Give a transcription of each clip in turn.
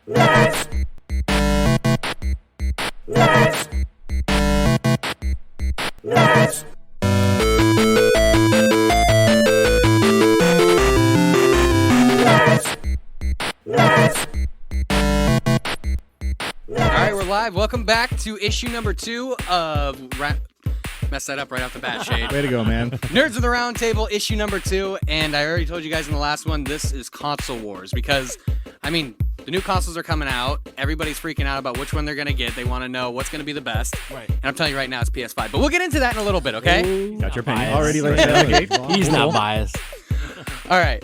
Nerds. Nerds. Nerds. Alright, we're live. Welcome back to issue number 2 of... Messed that up right off the bat, Shade. Way to go, man. Nerds of the Roundtable, issue number 2. And I already told you guys in the last one, this is console wars. Because, I mean, the new consoles are coming out. Everybody's freaking out about which one they're going to get. They want to know what's going to be the best. Right. And I'm telling you right now, it's PS5. But we'll get into that in a little bit, okay? Ooh, Got your opinion biased. already laid out. Okay. He's not biased. All right.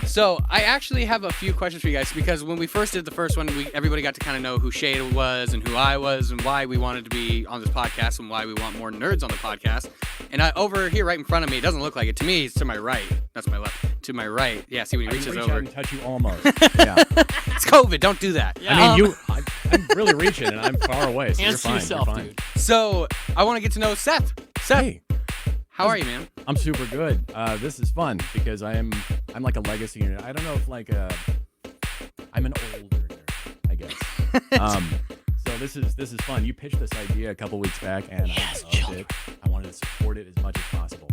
So I actually have a few questions for you guys because when we first did the first one, everybody got to kind of know who Shade was and who I was and why we wanted to be on this podcast and why we want more nerds on the podcast. And over here, right in front of me, it doesn't look like it. To me, it's to my right. That's my left. To my right. Yeah, see when he reaches reach over. out and touch you almost. Yeah. It's COVID. Don't do that. Yeah. I mean, I'm really reaching, and I'm far away, so you're Answer fine. yourself, you're fine. dude. So I want to get to know Seth. Seth, Hey, how are you, man? I'm super good. This is fun because I'm like a legacy unit. I don't know if I'm an older nerd, I guess. So this is fun. You pitched this idea a couple weeks back, and Yes, I loved children. it. I wanted to support it as much as possible.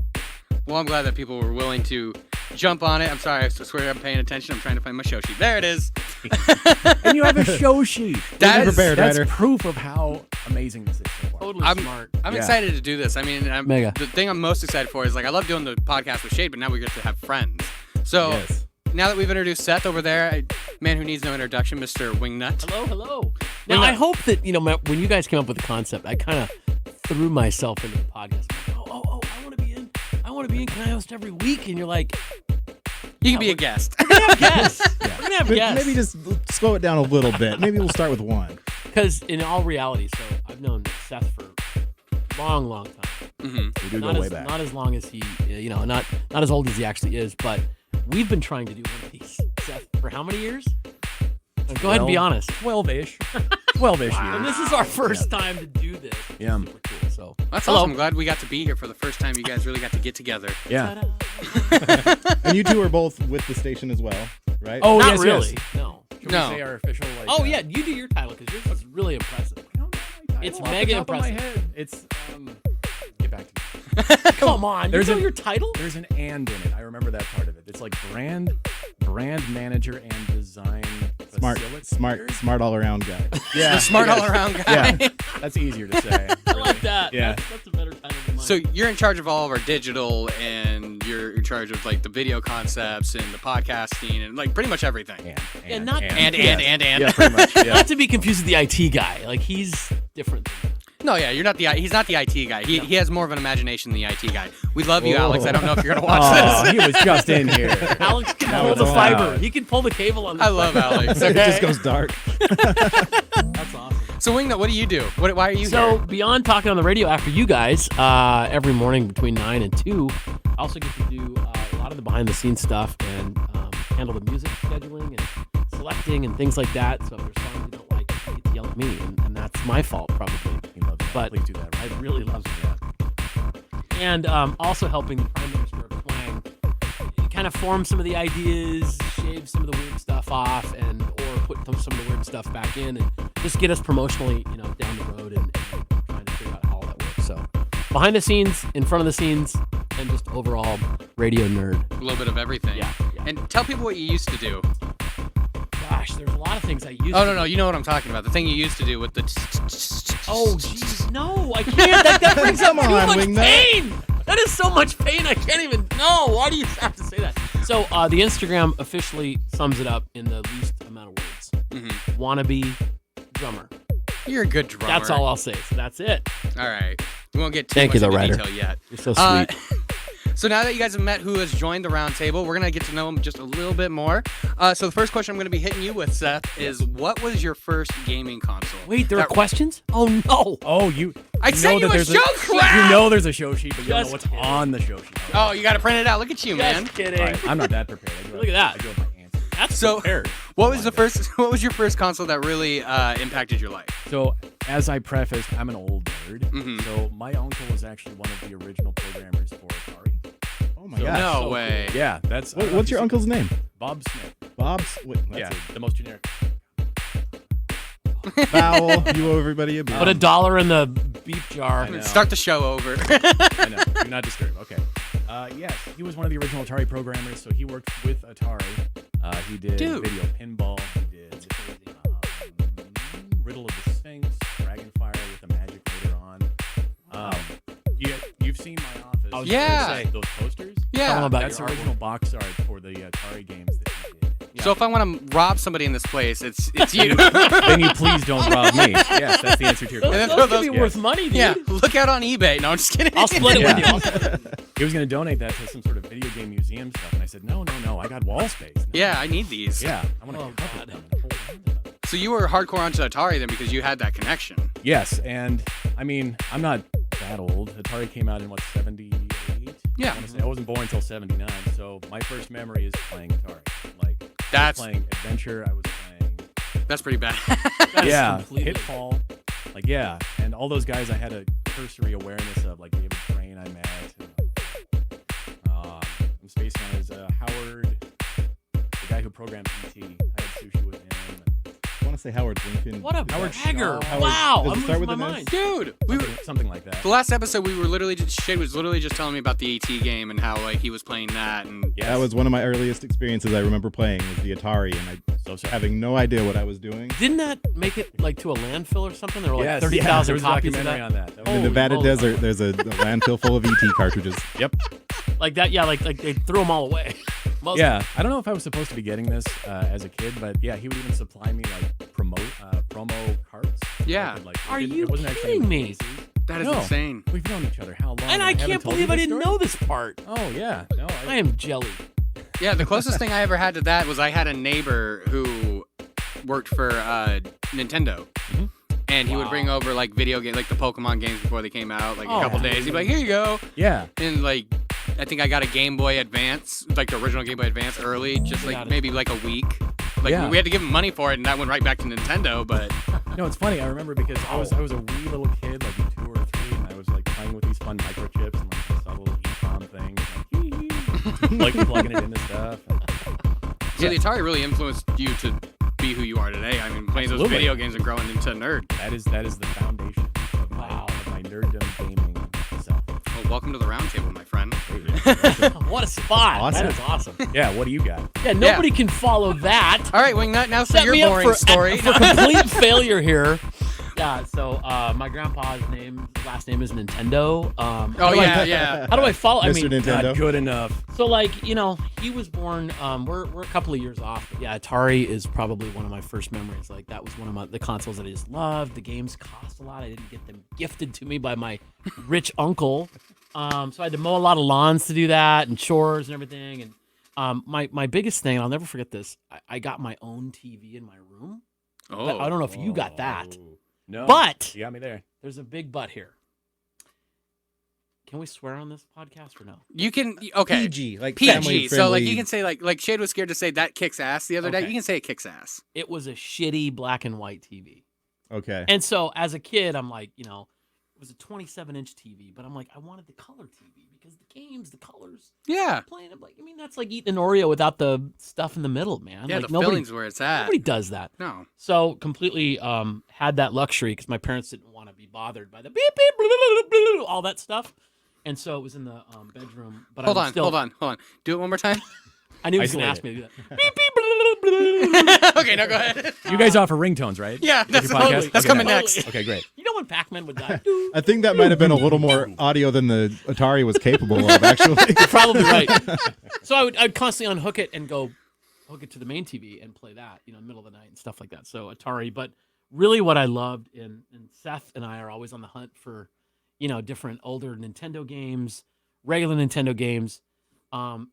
Well, I'm glad that people were willing to jump on it. I'm sorry. I swear I'm paying attention. I'm trying to find my show sheet. There it is. And you have a show sheet. That is- That's Ryder. proof of how amazing this is so far. Totally I'm- smart. I'm Yeah. excited to do this. I mean, Mega. the thing I'm most excited for is I love doing the podcast with Shade, but now we get to have friends. So Yes. now that we've introduced Seth over there, man who needs no introduction, Mr. Wingnut. Hello. Now, Wait, I no. hope that, when you guys came up with the concept, I kind of threw myself into the podcast. Like, I want to be in. Can I host every week? And you're like, You can be a guest. yes. We're going to have guests. Maybe just slow it down a little bit. Maybe we'll start with one. Because in all reality, so I've known Seth for a long time. hmm We do Not go way as, back. not as long as he, not as old as he actually is, but we've been trying to do one of these, Seth, for how many years? Go ahead and be honest. 12-ish. 12-ish And years. this is our first time to do this. Yeah. Super cool. So That's hello. awesome. I'm glad we got to be here for the first time. You guys really got to get together. Yeah. And you two are both with the station as well, right? Oh, Not yes, really. yes. No. Should No. we say our official, Oh yeah, you do your title because yours is really impressive. I don't know my title It's off the mega top of my impressive. head. It's get back to me. Come on, There's you know a- your title? There's an and in it. I remember that part of it. It's like brand manager and design. Smart all around guy. Yeah. The smart yes. all-around guy. Yeah. That's easier to say. I like that. Yeah. That's a better title than mine. So you're in charge of all of our digital, and you're in charge of like the video concepts and the podcasting and like pretty much everything. And not- And. Yeah, pretty much. Yeah. not to be confused with the IT guy. Like he's different. No, yeah, you're not he's not the IT guy. He has more of an imagination than the IT guy. We love you, Alex. I don't know if you're gonna watch Oh, this. he was just in here. Alex can That pull was the loud. fiber. He can pull the cable on. The I love Alex. It Okay. just goes dark. That's awesome. So Wingnut, what do you do? Why are you So here? beyond talking on the radio after you guys, every morning between 9 and 2, I also get to do a lot of the behind-the-scenes stuff and handle the music scheduling and selecting and things like that. So if there's songs you don't like, you get to yell at me, and that's my fault probably. He loves that. But Please do that. I really love that. And also helping the Prime Minister of Twang kind of form some of the ideas, shave some of the weird stuff off, or put some of the weird stuff back in, and just get us promotionally, down the road and trying to figure out how all that works. So behind the scenes, in front of the scenes, and just overall radio nerd. A little bit of everything. Yeah. And tell people what you used to do. Gosh, there's a lot of things I used Oh to no, you know what I'm talking about. The thing you used to do with the. Oh, jeez, no, I can't. That brings up Come too on, much Wingnut. pain. That is so much pain. I can't even. No, why do you have to say that? So the Instagram officially sums it up in the least amount of words. Mhm. Wannabe drummer. You're a good drummer. That's all I'll say. So that's it. All right. We won't get too Thank much you, though, into Ryder. detail yet. You're so sweet. So now that you guys have met who has joined the round table, we're going to get to know them just a little bit more. So the first question I'm going to be hitting you with, Seth, is what was your first gaming console? Wait, there are That- questions? Oh no. Oh, you. I you sent know you that a there's show crap! You know there's a show sheet, but you don't Just know what's kidding. on the show sheet. Oh, you got to print it out. Look at you, man. Just kidding. All right, I'm not that prepared. I go- Look at that. I go with my answer. That's So, prepared. what was your first console that really impacted your life? So, as I prefaced, I'm an old nerd. Mhm. So, my uncle was actually one of the original programmers for Atari. Oh my So- gosh. No so way. Yeah, that's. I don't know What's if your you uncle's name? see- Bob Smith. Bob's. Wait, that's Yeah, it. the most generic. Foul. You owe everybody a beer. Put $1 in the beef jar. I know. Start the show over. I know. Do not disturb. Okay. Yes, he was one of the original Atari programmers, so he worked with Atari. He did Dude. Video Pinball. He did Riddle of the Sphinx, Dragonfire with the magic later on. You've seen my office. I was Yeah. gonna say, Those posters? Tell 'em Yeah. about That's the your original box art for the Atari games that he did. So if I want to rob somebody in this place, it's you. Then you please don't rob me. Yes, that's the answer to your Those, question. then those throw could be those- worth money, dude. Yeah. Look out on eBay. No, I'm just kidding. I'll split it with you. Yeah. He was going to donate that to some sort of video game museum stuff, and I said, no, I got wall space. No. Yeah, I need these. Yeah, I want to Oh, cover God. them and hold on to them. So you were hardcore onto Atari then because you had that connection. Yes, and I mean, I'm not that old. Atari came out in, 78? Yeah. I wanna say I wasn't born until 79, so my first memory is playing Atari. Like, I That's- was playing Adventure, I was playing... That's pretty bad. That's yeah, completely- Pitfall. Like, yeah, and all those guys I had a cursory awareness of, like David Crane I met. And, I'm spacing on as Howard, the guy who programmed E.T. I had sushi with him. I want to say Howard Lincoln. What a Howard bagger. Shaw. Wow. Does it I'm start losing with my an S? mind. Dude, we were, Something like that. the last episode we were literally just, Shade was literally just telling me about the AT game and how like he was playing that and Yes. That was one of my earliest experiences I remember playing was the Atari, and I So sorry. having no idea what I was doing. Didn't that make it like to a landfill or something? There were like Yes, 30,000 there was a copies of documentary that. on that. That was- In the Holy Nevada moly. desert, there's a landfill full of ET cartridges. Yep. Like that, yeah, like they threw them all away. Most- Yeah, I don't know if I was supposed to be getting this as a kid, but yeah, he would even supply me like promo carts. Yeah. I could, like, Are it you wasn't actually kidding in me? cases. that is No. insane. We've known each other how long? And I haven't can't told believe you I this didn't story? know this part. Oh yeah, no, I am jelly. Yeah, the closest thing I ever had to that was I had a neighbor who worked for Nintendo. Mhm. And he would Wow. bring over like video games, like the Pokemon games before they came out, like Oh, a couple yeah. days. He'd be like, "Here you go," yeah. and like, I think I got a Game Boy Advance, like the original Game Boy Advance, early, just Got like it. maybe like a week. Like Yeah. we had to give him money for it, and that went right back to Nintendo. But No, it's funny. I remember because I was a wee little kid, like 2 or 3, and I was like playing with these fun microchips and like subtle EEPROM things, like plugging it into stuff. yeah, the Atari really influenced you to be who you are today. I mean, playing those Absolutely. video games and growing into a nerd. That is the foundation of my nerddom gaming self. Well, welcome to the Roundtable, my friend. What a spot. Awesome. That is awesome. Yeah, what do you got? Yeah, nobody can follow that. All right, Wingnut, now for Set your me up boring story. for complete failure here. Yeah, so my grandpa's last name is Nintendo. Oh how do I- yeah. How do I follow? I Mr. mean, Nintendo. Not good enough. so like he was born. We're a couple of years off. But yeah, Atari is probably one of my first memories. Like that was one of the consoles that I just loved. The games cost a lot. I didn't get them gifted to me by my rich uncle. So I had to mow a lot of lawns to do that and chores and everything. And my biggest thing, I'll never forget this. I got my own TV in my room. Oh, I don't know if you got that. No. But You got me there. there's a big but here. Can we swear on this podcast or no? you can. Okay, PG, like PG. family So like friendly. you can say like Shade was scared to say that kicks ass the other day. Okay. You can say it kicks ass. It was a shitty black and white TV. Okay. And so as a kid, I'm like, it was a 27-inch TV, but I'm like, I wanted the color TV because the games, the colors, Yeah. playing. I'm like, that's like eating an Oreo without the stuff in the middle, man. Yeah, like the nobody, filling's where it's at. nobody does that. No. So completely had that luxury because my parents didn't want to be bothered by the beep beep blah, blah, blah, blah, all that stuff, and so it was in the bedroom. But Hold I on, was still, hold on. Do it one more time. I knew he was going to Isolate ask me to do that. Beep beep blah, blah, blah, blah. Okay, now go ahead. You guys offer ringtones, right? Yeah, that's Your podcast? that's Okay, coming nice. next. Okay, great. You know when Pac-Man would die? I think that might have been a little more audio than the Atari was capable of, actually. You're probably right. So I'd constantly unhook it and go hook it to the main TV and play that, in the middle of the night and stuff like that. So Atari, but really what I loved, and Seth and I are always on the hunt for, different older Nintendo games, regular Nintendo games,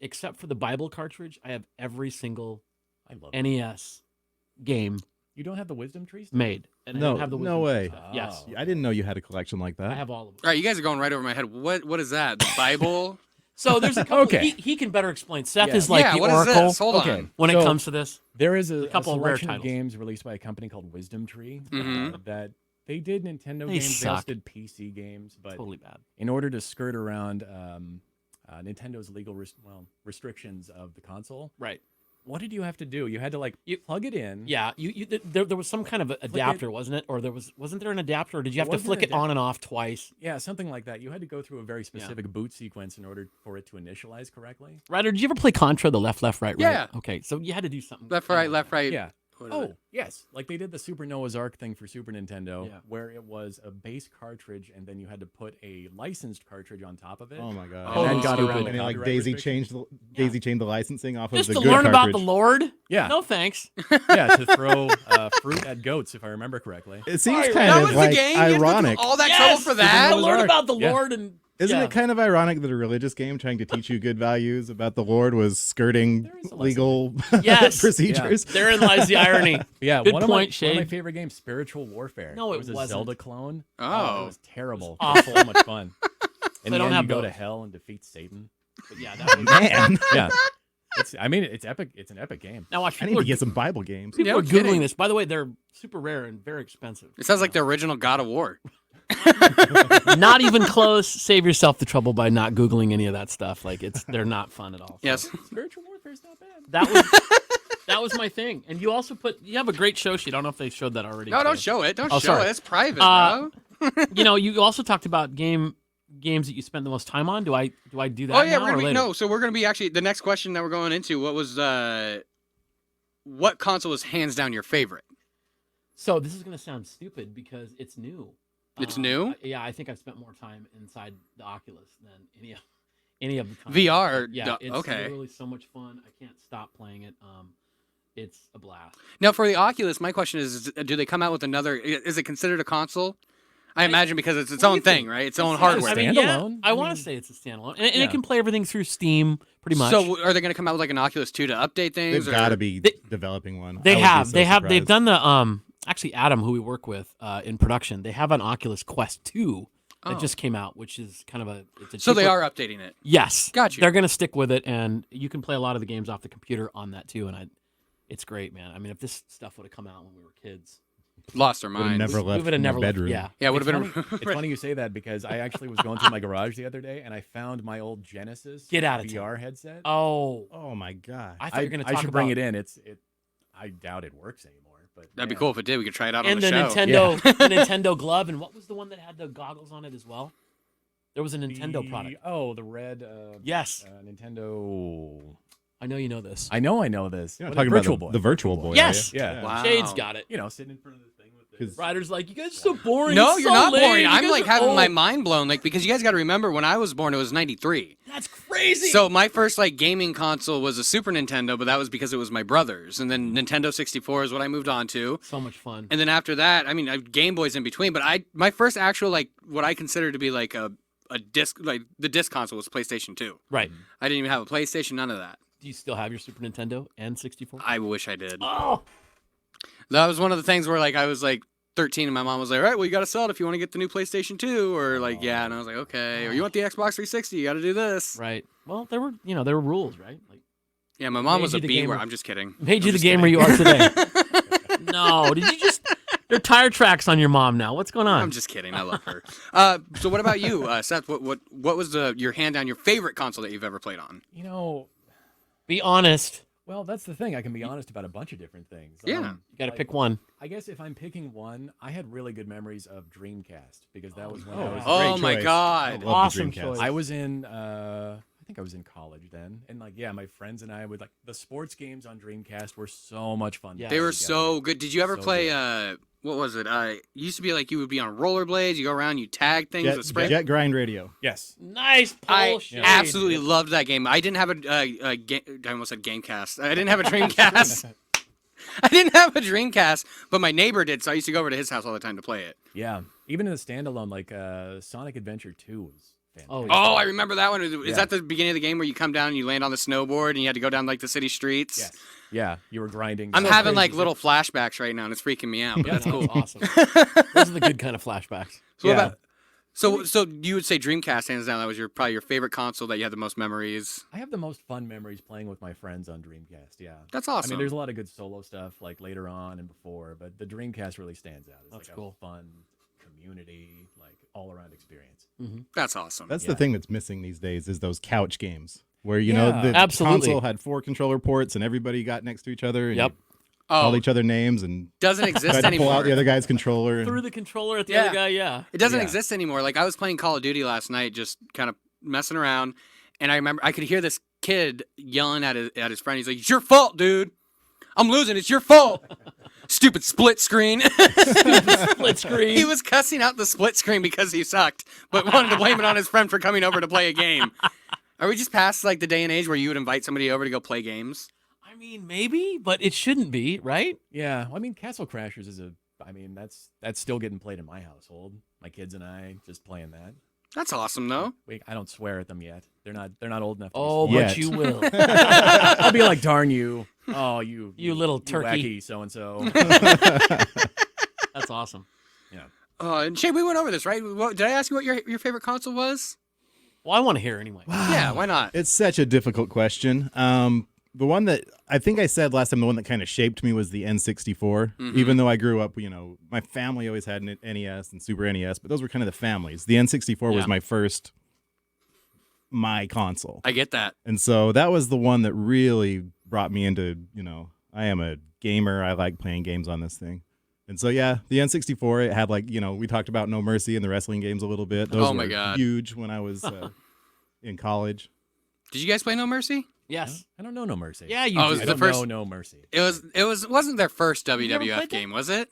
except for the Bible cartridge. I have every single I love it. NES game You don't have the wisdom trees? made. And I No, don't have the no Wisdom way. stuff. Yes. Oh. I didn't know you had a collection like that. I have all of them. All right, you guys are going right over my head. What is that? The Bible? So there's a couple. Okay. He can better explain. Seth Yeah. is like yeah. the What is oracle this? Hold Okay. on. when it So- comes to this. There is a couple of rare selection of titles. games released by a company called Wisdom Tree Mhm. that they did Nintendo They games, they also suck. did PC games, but Totally bad. in order to skirt around Nintendo's legal restrictions of the console, Right. what did you have to do? You had to like plug it in. Yeah, there was some kind of adapter, wasn't it? Or wasn't there an adapter? Or did you have to wasn't flick an it on and off twice? Yeah, something like that. You had to go through a very specific boot sequence in order for it to initialize correctly. Ryder, did you ever play Contra, the left, right? Yeah. Okay, so you had to do something. Left, right, left, right. Yeah. What is Oh, it? yes. Like they did the Super Noah's Ark thing for Super Nintendo, Yeah. where it was a base cartridge, and then you had to put a licensed cartridge on top of it. Oh my god! And then Oh, got stupid. around And the they like copyright daisy restrictions. chained the licensing off Just of to the good learn about the cartridge. Lord? Yeah. No thanks. Yeah, to throw fruit at goats, if I remember correctly. It seems Sorry, kind That of was like the game. You had to go through ironic. all that Yes! trouble for that. To learn Ark. about the Yeah. Lord and Isn't yeah. it kind of ironic that a religious game trying to teach you good values about the Lord was skirting There is a lesson. legal Yes. procedures? Therein lies the irony. Yeah, Good one point, of my Shade. favorite games, Spiritual Warfare. No, it was a wasn't. Zelda clone. Oh. It was terrible. awful. So much fun. In They the don't end, have you go to those. hell and defeat Satan. But yeah, that was, Man, Yeah, it's epic. It's an epic game. now watch I need people to get some Bible games. people No are googling kidding. this. By the way, they're super rare and very expensive. It sounds like the original God of War. Not even close. Save yourself the trouble by not googling any of that stuff. Like they're not fun at all. So Yes. Spiritual Warfare's not bad. that was my thing. And you also you have a great show sheet. I don't know if they showed that already. No, too. don't show it. Don't Oh, show sorry. it. It's private, Uh, bro. You also talked about games that you spent the most time on. Do I do that? Oh yeah, now we're gonna or be later? so we're gonna be actually the next question that we're going into. What console was hands down your favorite? So this is gonna sound stupid because it's new. It's new? Yeah, I think I've spent more time inside the Oculus than any of the time. VR. Yeah, it's Okay. literally so much fun. I can't stop playing it. It's a blast. Now for the Oculus, my question is: do they come out with another? Is it considered a console? I imagine because it's its What do own you thing, think? right? Its own It's hardware. a I mean, standalone? I I want mean- to say it's a standalone, and Yeah. it can play everything through Steam, pretty much. So are they going to come out with like an Oculus 2 to update things? They've or- got to be They- developing one. They I would be have. so They've surprised. done the actually Adam, who we work with in production. They have an Oculus Quest 2 that Oh. just came out, which is kind of it's a So they cheaper- are updating it. Yes, Got you. They're going to stick with it, and you can play a lot of the games off the computer on that too. And it's great, man. I mean, if this stuff would have come out when we were kids, Lost our Would've minds. never we left would have from never their left. bedroom. Yeah, Yeah, it would have It's been. funny, it's funny you say that because I actually was going through my garage the other day and I found my old Genesis Get out of VR headset. Oh, Oh my god! I thought you were going to I talk should about bring it in. I doubt it works anymore. But That'd be man. cool if it did. We could try it out on and the the show. Nintendo, the Nintendo glove, and what was the one that had the goggles on it as well? There was a Nintendo product. Oh, the red. Yes, Nintendo. I know you know this. I know this. You're What, not talking Virtual about Boy. the Virtual Boy. are Yes. you? Yeah. Wow. Shade's got it. You know, sitting in front of the thing with the. 'Cause- Ryder's like, you guys are so boring. No, It's you're so not lame. boring. You I'm guys like are having my old." mind blown, like because you guys got to remember when I was born, it was '93. That's crazy. So my first like gaming console was a Super Nintendo, but that was because it was my brother's, and then Nintendo 64 is what I moved on to. so much fun. And then after that, I mean, I Game Boys in between. But my first actual like what I consider to be like a disc, like the disc console was PlayStation 2. Right. I didn't even have a PlayStation, none of that. Do you still have your Super Nintendo and 64? I wish I did. Oh, That was one of the things where like I was like 13 and my mom was like, all right, well you got to sell it if you want to get the new PlayStation 2, or like yeah, and I was like okay, or you want the Xbox 360, you got to do this. right. Well, there were rules, right? Like Yeah, my mom Made was you a the B gamer. word. I'm just kidding. made you I'm the just gamer kidding. you are today. No, did you just? There are tire tracks on your mom now. What's going on? I'm just kidding. I love her. So what about you, Seth? What was your hand down your favorite console that you've ever played on? You know, Be honest. well, that's the thing. I can be honest about a bunch of different things. Yeah. You got to like, pick one. I guess if I'm picking one, I had really good memories of Dreamcast because that was when Oh, I was. wow. Oh Great my choice. god. I love the Awesome Dreamcast. choice. I was in. I think I was in college then, and like yeah, my friends and I would like the sports games on Dreamcast were so much fun. to Yeah. They play were together. so good. Did you ever So play good. what was it? Used to be like you would be on rollerblades, you go around, you tag things with spray. Jet Grind Radio. Yes. Nice I pull. Shade. absolutely loved that game. I didn't have a I almost said Gamecast. I didn't have a Dreamcast. I didn't have a Dreamcast, but my neighbor did, so I used to go over to his house all the time to play it. Yeah. Even in the standalone, like Sonic Adventure 2 was fantastic. Oh, Oh, I remember that one. Is Yeah. that the beginning of the game where you come down and you land on the snowboard and you had to go down like the city streets? Yes. Yeah, you were grinding. I'm so having crazy. like little flashbacks right now, and it's freaking me out. But Yeah, that's cool. Awesome. Those are the good kind of flashbacks. So, what Yeah. about, so you would say Dreamcast hands down? That was probably your favorite console that you had the most memories. I have the most fun memories playing with my friends on Dreamcast. Yeah. That's I awesome. mean, there's a lot of good solo stuff like later on and before, but the Dreamcast really stands out. It's That's like cool. a fun community, like all around experience. That's awesome. That's Yeah. the thing that's missing these days is those couch games. where you know the absolutely. console had 4 controller ports and everybody got next to each other and Yep. called each other names and Doesn't exist tried to pull anymore. out the other guy's controller. And, Threw the controller at the Yeah. other guy. Yeah. It doesn't Yeah. exist anymore. Like I was playing Call of Duty last night, just kind of messing around, and I remember I could hear this kid yelling at his friend. He's like, "It's your fault, dude. I'm losing. It's your fault. Stupid split screen." Split screen. He was cussing out the split screen because he sucked, but wanted to blame it on his friend for coming over to play a game. Are we just past like the day and age where you would invite somebody over to go play games? I mean, maybe, but it shouldn't be, right? Yeah, well, I mean, Castle Crashers is that's still getting played in my household. My kids and I just playing that. That's awesome, though. I don't swear at them yet. They're not old enough. To Oh, be but Yet. you will. I'll be like, darn you. Oh, you little turkey. wacky so and so. That's awesome. And Shay, we went over this, right? Did I ask you what your favorite console was? Well, I want to hear anyway. Yeah, why not? It's such a difficult question. The one that I think I said last time, the one that kind of shaped me was the N64. Even though I grew up, my family always had an NES and Super NES, but those were kind of the families. The N64 was my console. I get that. And so that was the one that really brought me into, I am a gamer. I like playing games on this thing. And so, yeah, the N64, it had we talked about No Mercy and the wrestling games a little bit. Those Oh my were God. huge when I was in college. Did you guys play No Mercy? Yes. I don't know No Mercy. Yeah, you Oh, it do. was I the don't first- know No Mercy. Wasn't their first never WWF played that? game, was it?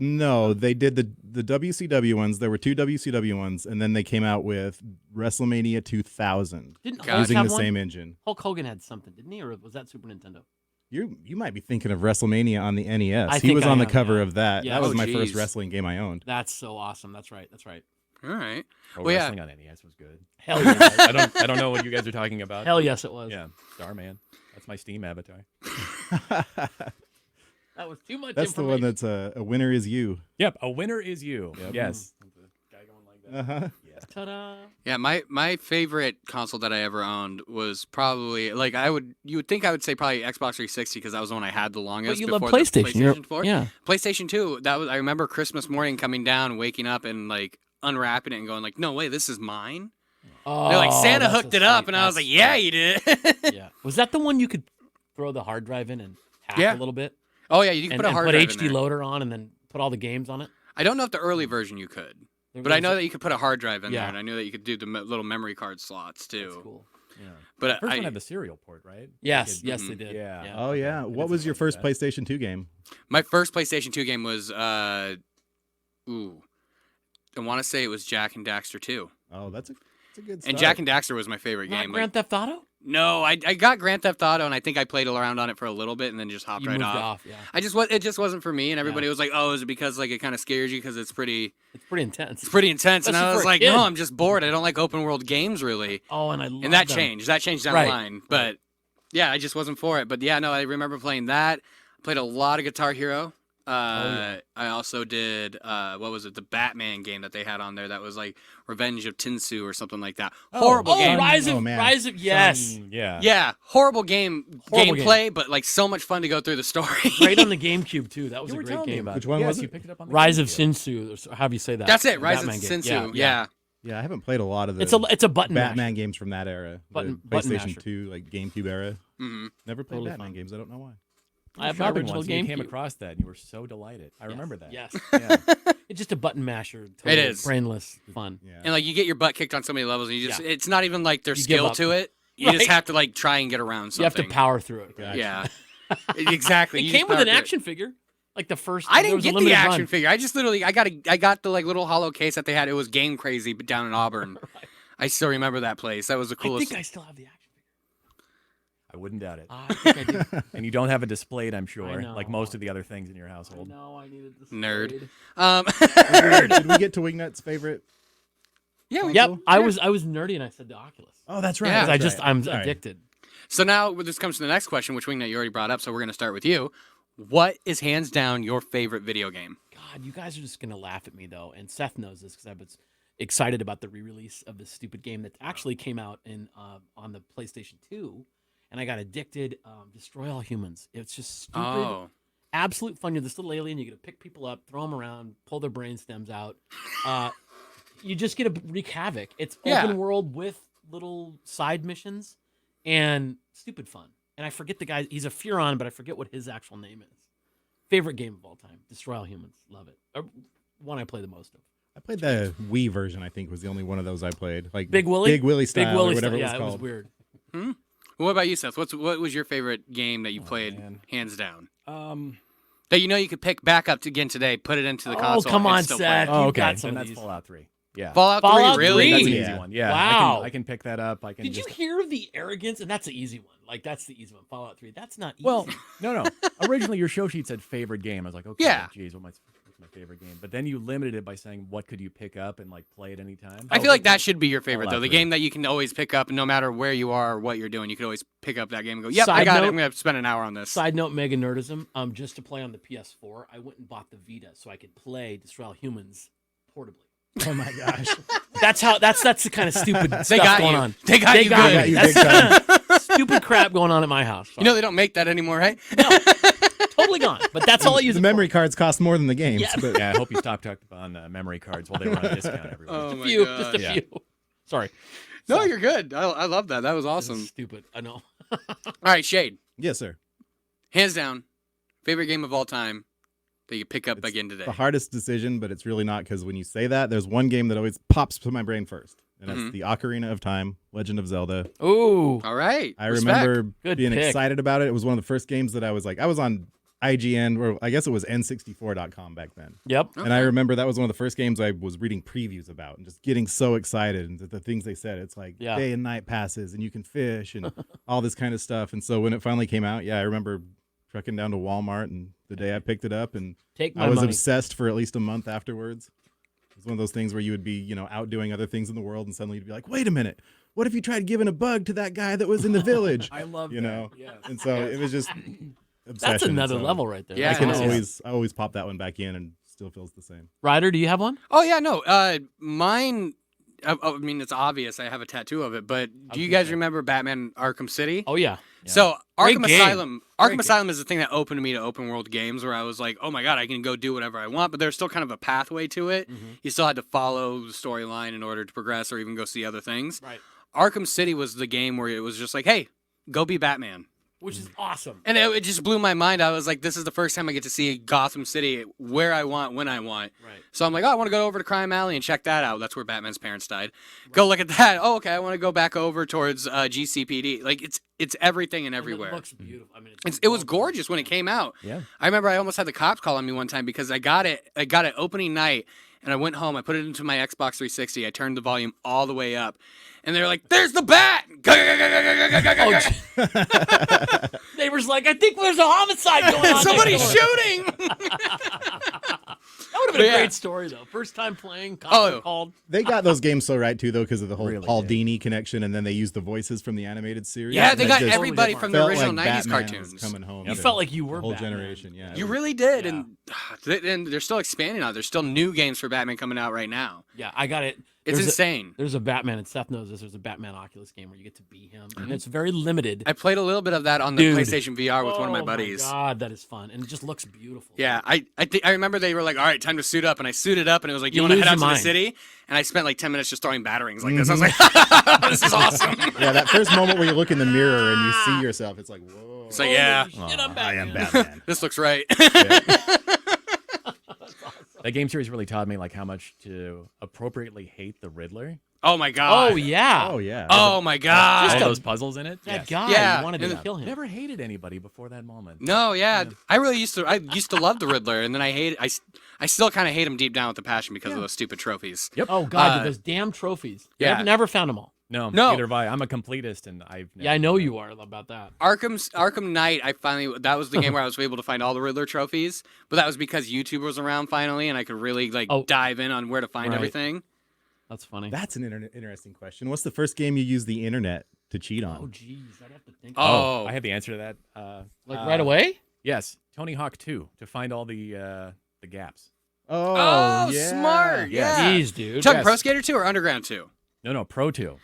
No, they did the WCW ones. There were 2 WCW ones, and then they came out with WrestleMania 2000 Didn't Gotcha. Hulk using have the one? same engine. Hulk Hogan had something, didn't he? Or was that Super Nintendo? You might be thinking of WrestleMania on the NES. I He think was I on the am, cover yeah. of that. Yeah. That was Oh, my geez. first wrestling game I owned. That's so awesome. That's right. All right. Oh, Well, yeah. wrestling on NES was good. Hell yes. I don't know what you guys are talking about. Hell yes, it was. Yeah, Starman. That's my Steam avatar. That was too much That's the one information. that's a winner is you. Yep, a winner is you. Yep. Yes. Guy going like that. Uh-huh. Yeah. Ta-da. Yeah, my favorite console that I ever owned was probably you would think I would say probably Xbox 360 because that was the one I had the longest. But you love before the PlayStation. You're- PlayStation 4. Yeah. PlayStation 2. I remember Christmas morning coming down, waking up, and like unwrapping it and going like, "No way, this is mine." Oh, They're like Santa that's hooked so it up, sweet. and I was That's- like, "Yeah, you did." Yeah. Was that the one you could throw the hard drive in and hack Yeah. a little bit? Oh yeah, you can And, put a and hard put drive in HD there. loader on and then put all the games on it? I don't know if the early version you could, There but I was know a- that you could put a hard drive in Yeah. there, and I knew that you could do the little memory card slots too. That's cool. Yeah. But First I, one had the serial port, right? Yes, Like yes, Mhm. they did. Yeah. Oh yeah. Okay. What was your first That. PlayStation 2 game? my first PlayStation 2 game was I want to say it was Jack and Daxter 2. Oh, that's a good start. And Jack and Daxter was my favorite Not game. Grand Theft Auto? No, I got Grand Theft Auto, and I think I played around on it for a little bit, and then just hopped You right moved off. yeah. It just wasn't for me, and everybody was like, "Oh, is it because like it kind of scares you because it's pretty It's pretty intense. intense?" And I Especially was for a like, kid. "No, I'm just bored. I don't like open world games really." Oh, and I love And that them. changed. That changed down Right. the line, but yeah, I just wasn't for it. But yeah, no, I remember playing that. I played a lot of Guitar Hero. I also did what was it? The Batman game that they had on there that was like Revenge of Tinsu or something like that. Horrible Oh, game. Rise Oh, of man. yes. Yeah. Yeah, horrible game Horrible gameplay, but like so much fun to go through the story. Great on the GameCube too. That was You a were great telling me game. about Which it. one Yes, was you it? picked it up on the Rise of GameCube. Shinsu, or however you say that. That's it, The Rise of Batman game. Sinsu. Yeah. Yeah, I haven't played a lot of the It's a button Batman masher. games from that era. Button the PlayStation masher. 2, like GameCube era. hmm Never played Totally Batman fun. games. I don't know why. I have my Shopping original once, and you came GameCube. across that, and you were so delighted. I remember that. Yes. Yeah. It's just a button masher. Totally It is. brainless fun. Yeah. And like you get your butt kicked on so many levels, and you just it's not even like there's You give skill up. to it. You just Right. have to like try and get around something. You have to power through it. Gotcha. Yeah. Exactly. It You came just with power an through it. action figure, like the first. I there didn't was a get the limited action run. figure. I just literally I got the like little hollow case that they had. It was Game Crazy but down in Auburn. I still remember that place. That was the I coolest. think I still have the action figure. I wouldn't doubt it. I think I do. And you don't have it displayed, I'm I sure, know. like most of the other things in your I household. know I needed this. Nerd. Did we get to Wingnut's favorite? Yeah. We, Yep. Cool. I was nerdy and I said the Oculus. Oh, that's right, Yeah. That's I'm Sorry. addicted. So now this comes to the next question, which Wingnut you already brought up. So we're gonna start with you. What is hands down your favorite video game? God, you guys are just gonna laugh at me though, and Seth knows this because I was excited about the re-release of this stupid game that actually came out in on the PlayStation 2, and I got addicted. Destroy All Humans. It's just stupid, Oh. absolute fun. You're this little alien. You get to pick people up, throw them around, pull their brain stems out. You just get to wreak havoc. It's Yeah. open world with little side missions. and stupid fun. And I forget the guy. He's a Furon, but I forget what his actual name is. Favorite game of all time. Destroy All Humans. Love it. One I play the most of. I played the Wii version. I think was the only one of those I played. Like Big Willie? Big Willie style, Big Willie or whatever style. it was Yeah, called. it was weird. Well, what about you, Seth? What was your favorite game that you played, man. hands down? Um, That you could pick back up again today, put it into the Oh, console. come and on, still Seth. play it. oh, You've okay. got some Then of that's these. Fallout 3. Yeah. Fallout 3, 3, really? That's an Yeah. easy one. Yeah. Wow. I can pick that up. I can Did you just... hear the arrogance? And that's the easy one. Like, that's the easy one. Fallout 3. That's not easy. Well, no. Originally, your show sheet said favorite game. I was like, okay, Yeah. geez, what's my favorite game? But then you limited it by saying what could you pick up and like play at any time. I feel like that should be your favorite, Fallout though. The 3. game that you can always pick up, no matter where you are or what you're doing. You can always pick up that game and go, yep, I Side got it. note- I'm going to spend an hour on this. Side note, mega nerdism. Just to play on the PS4, I went and bought the Vita so I could play Destroy All Humans portably. Oh my gosh. That's the kind of stupid They stuff got going you. on. They got you got good. you That's big time. the kind of stupid crap going on at my house. You know they don't make that anymore, right? Totally gone. But that's all I use The it memory cards cost more than the games. Yeah. But Yeah, I hope you stopped talking on memory cards while they were on discount everywhere. Oh for. my A few, God. just a Yeah. few. Sorry. No, you're good. I love that. That was This awesome. is stupid. I know. All right, Shade. yes, sir. Hands down, favorite game of all time that you pick up It's again today. the hardest decision, but it's really not because when you say that, there's one game that always pops to my brain first, and that's Mhm. the Ocarina of Time, Legend of Zelda. Ooh. All right. I Respect. remember Good being pick. excited about it. It was one of the first games that I was on IGN, or I guess it was N64.com back then. Yep. And I Okay. remember that was one of the first games I was reading previews about and just getting so excited. And the things they said, it's like Yeah. day and night passes and you can fish and all this kind of stuff. And so when it finally came out, I remember trucking down to Walmart and the day I picked it up, and Take my I was money. obsessed for at least a month afterwards. It was one of those things where you would be, out doing other things in the world, and suddenly you'd be like, wait a minute, what if you tried giving a bug to that guy that was in the village? I love You that. know? Yes. And so it was just obsession. That's another So level right there. Yeah, I can it is. always pop that one back in and still feels the same. Ryder, do you have one? Oh yeah, no. Mine. I mean, it's obvious. I have a tattoo of it. But do you guys remember Batman Arkham City? Oh yeah. So Great Arkham game. Asylum. Great Arkham game. Asylum is the thing that opened me to open world games, where I was like, oh my god, I can go do whatever I want. But there's still kind of a pathway to it. You still had to follow the storyline in order to progress, or even go see other things. Right. Arkham City was the game where it was just like, hey, go be Batman. Which is awesome. And it just blew my mind. I was like, this is the first time I get to see Gotham City where I want, when I want. Right. So I'm like, oh, I want to go over to Crime Alley and check that out. That's where Batman's parents died. Go look at that. Oh, okay. I want to go back over towards GCPD. Like it's everything and everywhere. It looks beautiful. I mean, It was gorgeous when it came out. Yeah. I remember I almost had the cops call on me one time because I got it opening night, and I went home. I put it into my Xbox 360. I turned the volume all the way up, and they were like, "There's the bat!" Oh, neighbor's like, I think there's a homicide going on. Somebody's next door." shooting. That would have been Yeah. a great story though. First time playing. Cops Oh. were called. They got those games so right too, though, because of the whole Really Paul did. Dini connection, and then they used the voices from the animated series. Yeah, And they it got just everybody from the felt original like 90s Batman was cartoons. coming home. You to felt like you the were whole Batman. generation. Yeah, You really did, Yeah. and they're still expanding on it. There's still new games for Batman coming out right now. Yeah, I got it. It's There's insane. There's a Batman, and Seth knows this. There's a Batman Oculus game where you get to be him, and it's very limited. I played a little bit of that on the Dude. PlayStation VR with one of my Oh buddies. God, that is fun, and it just looks beautiful. Yeah, I remember they were like, "All right, time to suit up," and I suited up, and it was like, "You You want to lose head out your to the mind. city?" And I spent like 10 minutes just throwing batarangs like this. I was like, "This is awesome." yeah. That first moment where you look in the mirror and you see yourself, it's like, whoa. It's like, yeah, Holy shit, I'm I Batman. am Batman. this looks right. That game series really taught me like how much to appropriately hate the Riddler. Oh my god. Oh yeah. Oh yeah. Oh my god. All a- those puzzles in it. That Yes. guy. Yeah, You wanted and to the- kill him. Never hated anybody before that moment. No, yeah, I used to love the Riddler, and then I still kind of hate him deep down with a passion because of those stupid trophies. Yep. Oh God, Uh, those damn trophies. yeah. I've never found them all. No, No. neither have I. I'm a completist, and I've. Yeah, I know you are about that. Arkham Knight, that was the game where I was able to find all the Riddler trophies, but that was because YouTube was around finally, and I could really dive in on where to find Right. everything. That's funny. That's an interesting question. What's the first game you used the internet to cheat on? Oh jeez, I'd have to think. Oh. I have the answer to that. Like right away? Yes, Tony Hawk 2 to find all the gaps. Oh, yeah. smart. Yes. Yeah. Jeez, dude. Chuck Yes. Pro Skater 2 or Underground 2? No, Pro 2.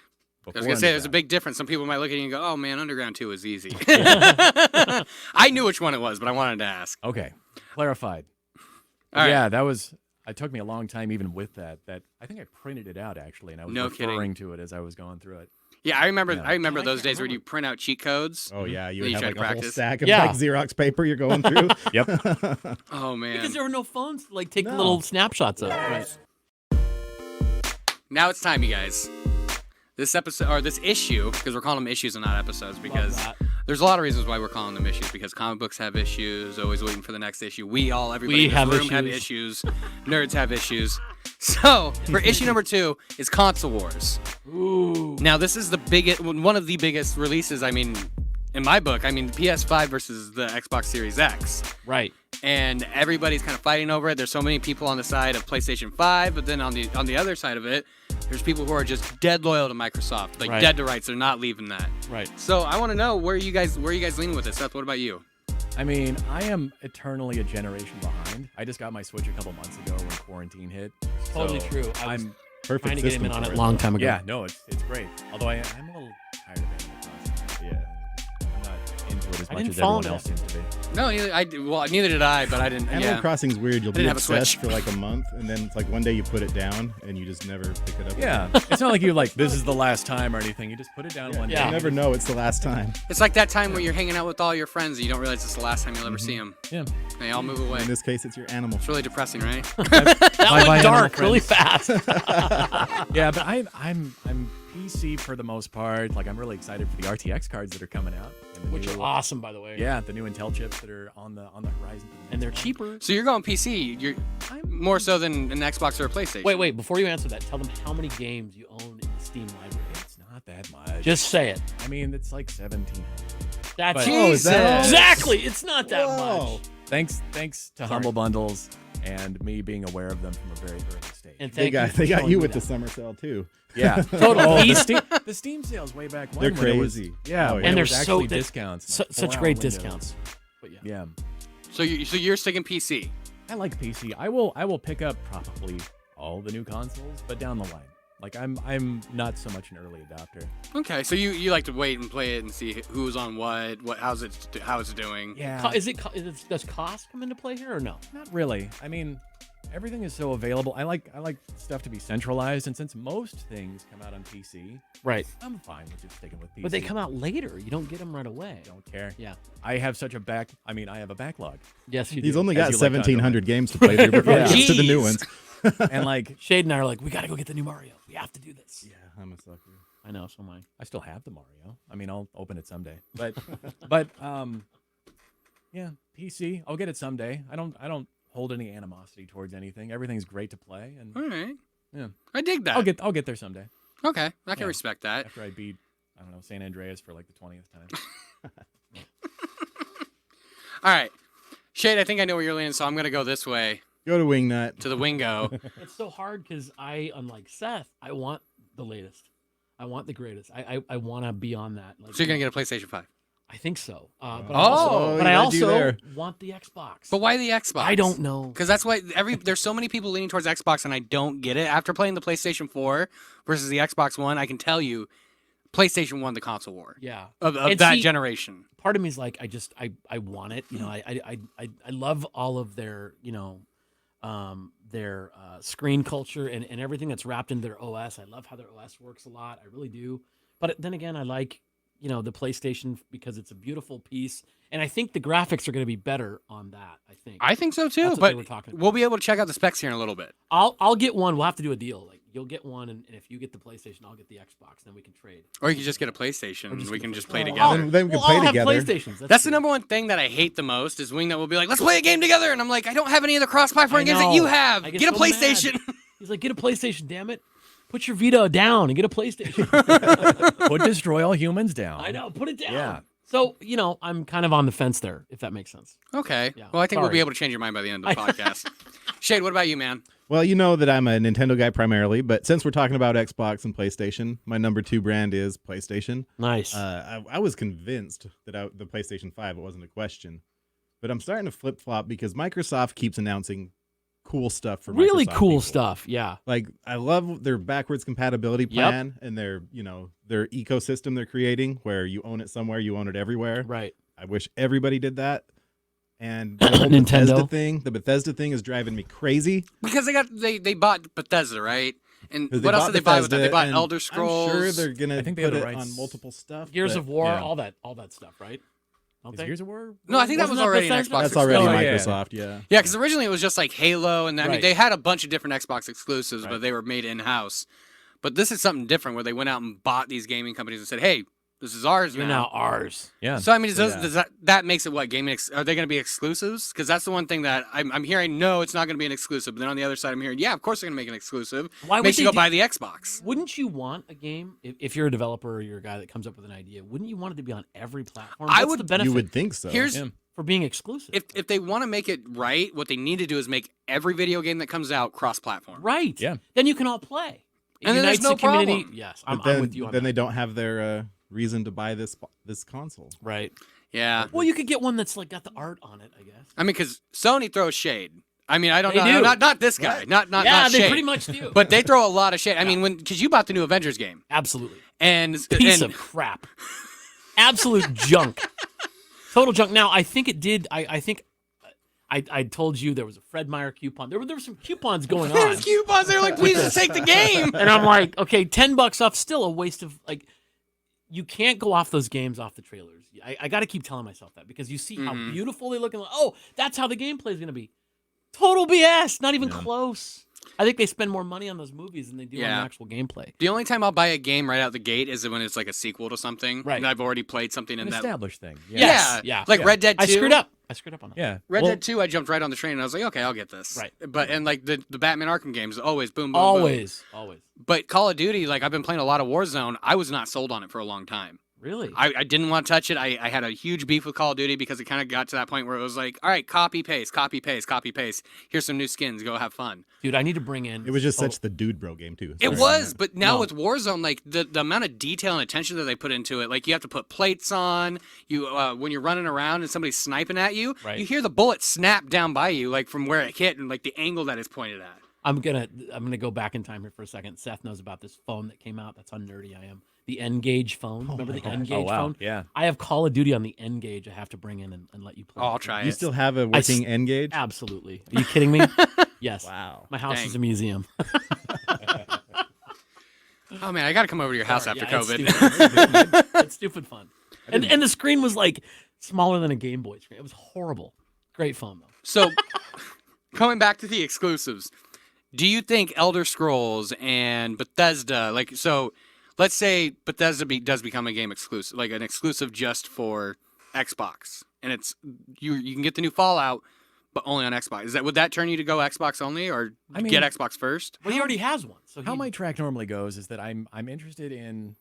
I was gonna say there's a big difference. Some people might look at you and go, "Oh man, Underground 2 is easy." I knew which one it was, but I wanted to ask. Okay, clarified. All right. Yeah, that was. It took me a long time even with that. That I think I printed it out actually, and I was No kidding. referring to it as I was going through it. Yeah, I remember. Yeah. I remember I those can't days where remember. you print out cheat codes. Oh yeah, you Then would you have try like to a whole practice. stack of Yeah. like Xerox paper you're going through. Yep. Oh man. Because there were no phones to like take No. little snapshots of. Right. Now it's time, you guys. This episode or this issue, because we're calling them issues and not episodes, because that. there's a lot of reasons why we're calling them issues. Because comic books have issues, always waiting for the next issue. Everybody We in this have room have issues. issues. Nerds have issues. So for issue number 2 is Console Wars. Ooh. Now this is one of the biggest releases. I mean, in my book, I mean the PS5 versus the Xbox Series X. Right. And everybody's kind of fighting over it. There's so many people on the side of PlayStation 5, but then on the other side of it, there's people who are just dead loyal to Microsoft, like Right. dead to rights. They're not leaving that. Right. So I want to know where are you guys leaning with this? Seth, what about you? I mean, I am eternally a generation behind. I just got my Switch a couple months ago when quarantine hit. Totally so true. I was I'm Perfect trying to get him system in on for it a long time ago. yeah, no, it's great. Although I'm a little tired of Animal Crossing. Yeah. I'm not into it as I much didn't as fall everyone into else that. seems to be. No, neither did I, but I didn't. Animal Yeah. Crossing's weird. You'll be didn't have a obsessed Switch. for like a month, and then it's like one day you put it down, and you just never pick it up. Yeah, again. it's not like you like this is the last time or anything. You just put it down one Yeah. day. You never know it's the last time. It's like that time where you're hanging out with all your friends and you don't realize it's the last time you'll ever see them. Yeah. They all move away. In this case, it's your animal. It's really depressing, right? That Bye-bye, went dark animal really friends. fast. Yeah, but I'm PC for the most part. Like I'm really excited for the RTX cards that are coming out. And the Which new, are awesome, by the way. Yeah, the new Intel chips that are on the horizon. for the And they're next one. cheaper. So you're going PC. You're more so than an Xbox or a PlayStation. Wait. Before you answer that, tell them how many games you own in the Steam library. It's not that much. Just say it. I mean, it's like 17. That's But- Oh, is that all? exactly. It's not that Whoa. much. Thanks to Sorry. Humble Bundles and me being aware of them from a very early stage. And They thank got you for they got showing you me with that. the summer sale too. Yeah, Total Oh, beast. the Steam sales way back when. They're when it was- crazy. yeah, Oh, when yeah. And it they're was so- actually they're discounts. Such 4-hour great windows. discounts. But yeah. Yeah, So you're sticking PC. I like PC. I will pick up probably all the new consoles, but down the line. Like I'm not so much an early adopter. Okay, so you like to wait and play it and see who's on what how it's doing. Yeah, Does cost come into play here or no? not really. I mean, everything is so available. I like stuff to be centralized, and since most things come out on PC, Right. I'm fine with just sticking with PC. But they come out later. You don't get them right away. Don't care. Yeah. I have such a I have a backlog, Yes, you He's do. only As got you like to 1,700 games to play through before Yeah. he gets to the new Jeez. ones. and like Shade and I are like, we got to go get the new Mario. We have to do this. Yeah, I'm a sucker. I know, so am I. I still have the Mario. I mean, I'll open it someday. But yeah, PC. I'll get it someday. I don't hold any animosity towards anything. Everything's great to play, and All right. yeah, I dig that. I'll get there someday Okay, I can Yeah. respect that. after I beat San Andreas for like the 20th time. All right, Shade. I think I know where you're leaning, so I'm gonna go this way Go to Wingnut. to the Wingo. It's so hard because unlike Seth, I want the latest. I want the greatest. I want to be on that. Like, So you're gonna get a PlayStation 5. I think so. But Oh. I also, Oh, but I you gotta do also there. want the Xbox. But why the Xbox? I don't know. Because that's why there's so many people leaning towards Xbox, and I don't get it. After playing the PlayStation 4 versus the Xbox One, I can tell you, PlayStation won the console war Yeah. of And that see- generation. Part of me is like, I want it. You know, I love all of their, their screen culture and everything that's wrapped into their OS. I love how their OS works a lot. I really do. But then again, I like, the PlayStation because it's a beautiful piece. And I think the graphics are going to be better on that, I think. I think so too, That's what they but were talking about. we'll be able to check out the specs here in a little bit. I'll get one. We'll have to do a deal. Like you'll get one, and if you get the PlayStation, I'll get the Xbox. Then we can trade. Or you can just get a PlayStation, and just we get can the just play Oh, together. then we can We'll play all together. have PlayStations. That's the true. number one thing that I hate the most is Wing that will be like, let's play a game together. And I'm like, I don't have any of the cross-platform I games that know. you have. I Get get a so mad. PlayStation. He's like, get a PlayStation, damn it. Put your Vita down and get a PlayStation. Put destroy all humans down. I know, put it down. Yeah. So, I'm kind of on the fence there, if that makes sense. Okay. Yeah, Well, I think we'll be sorry. able to change your mind by the end of the podcast. Shade, what about you, man? Well, you know that I'm a Nintendo guy primarily, but since we're talking about Xbox and PlayStation, my number 2 brand is PlayStation. Nice. I was convinced that the PlayStation 5, it wasn't a question, but I'm starting to flip flop because Microsoft keeps announcing cool stuff for Really Microsoft cool people. stuff. Yeah. Like I love their backwards compatibility plan and their ecosystem they're creating where you own it somewhere, you own it everywhere. Right. I wish everybody did that. And the whole Bethesda Nintendo. thing, the Bethesda thing is driving me crazy. Because they bought Bethesda, right? And 'Cause what else bought did they buy with that? They Bethesda, bought and Elder Scrolls. I'm sure they're gonna I think they put have the it rights. on multiple stuff. Gears but of War, yeah. all that stuff, right? Don't Is they? Gears of War? No, I think that was Wasn't that already an Bethesda? Xbox That's already Oh, yeah. Microsoft. Yeah. Yeah, because originally it was just like Halo, and I mean Right. they had a bunch of different Xbox exclusives, but Right. they were made in house. But this is something different where they went out and bought these gaming companies and said, "Hey, this is ours You're now ours. Yeah. So I mean, So, yeah. does that makes it what gaming? Are they going to be exclusives? Because that's the one thing that I'm hearing. No, it's not going to be an exclusive. But then on the other side, I'm hearing, yeah, of course they're going to make an exclusive. Why would Makes you they go do- buy the Xbox. Wouldn't you want a game if you're a developer or you're a guy that comes up with an idea? Wouldn't you want it to be on every platform? I What's would- the benefit You would think so. Here's Yeah. for being exclusive. if they want to make it right, what they need to do is make every video game that comes out cross-platform. right. Yeah. Then you can all play. It And then there's unites no the community. problem. Yes, But I'm then, with you on then that. they don't have their reason to buy this console. Right. Yeah. Well, you could get one that's like got the art on it, I guess. I mean, because Sony throws shade. I mean, I don't They know. do. Not this guy. Not yeah, they shade. pretty much do. But they throw a lot of shade. I mean, because you bought the new Avengers game, absolutely. and Piece and of crap. Absolute junk. Total junk. Now, I think it did. I think I told you there was a Fred Meyer coupon. There were some coupons going on. there's coupons. They're like, please just take the game. And I'm like, okay, $10 off, still a waste of like. You can't go off those games off the trailers. I got to keep telling myself that because you see how Mhm. beautiful they look and like, oh, that's how the gameplay is going to be. Total BS. Not even close. I think they spend more money on those movies than they do on Yeah. the actual gameplay. The only time I'll buy a game right out the gate is when it's like a sequel to something. Right. And I've already played something in An that. established thing. Yeah. Yes. Yeah. Like Yeah. Red Dead 2. I screwed up. On that. Yeah. Red Well, Dead 2, I jumped right on the train and I was like, okay, I'll get this. Right. But and like the Batman Arkham games, always boom, boom, boom. Always. But Call of Duty, like I've been playing a lot of Warzone. I was not sold on it for a long time. Really? I didn't want to touch it. I had a huge beef with Call of Duty because it kind of got to that point where it was like, all right, copy, paste, copy, paste, copy, paste. Here's some new skins. Go have fun. Dude, I need to bring in. It was just Oh, such the dude bro game too. It Sorry. was, but now No. with Warzone, like the amount of detail and attention that they put into it, like you have to put plates on. You when you're running around and somebody's sniping at you, Right. you hear the bullet snap down by you, like from where it hit and like the angle that it's pointed at. I'm gonna go back in time here for a second. Seth knows about this phone that came out. That's how nerdy I am. The N-Gage phone. Remember the N-Gage Oh, wow. phone? Yeah. I have Call of Duty on the N-Gage. I have to bring in and let you play. Oh, I'll try You it. still have a working N-Gage? Absolutely. Are you kidding me? Yes. Wow. My house Dang. is a museum. Oh man, I gotta come over to your house Sorry, after yeah, it's COVID. stupid. It's stupid fun. And the screen was like smaller than a Game Boy screen. It was horrible. Great phone though. So, coming back to the exclusives, do you think Elder Scrolls and Bethesda, like, so let's say Bethesda does become a game exclusive, like an exclusive just for Xbox, and it's you can get the new Fallout, but only on Xbox. Would that turn you to go Xbox only, or I mean- get Xbox first? Well, he already has one. So How he, my track normally goes is that I'm interested in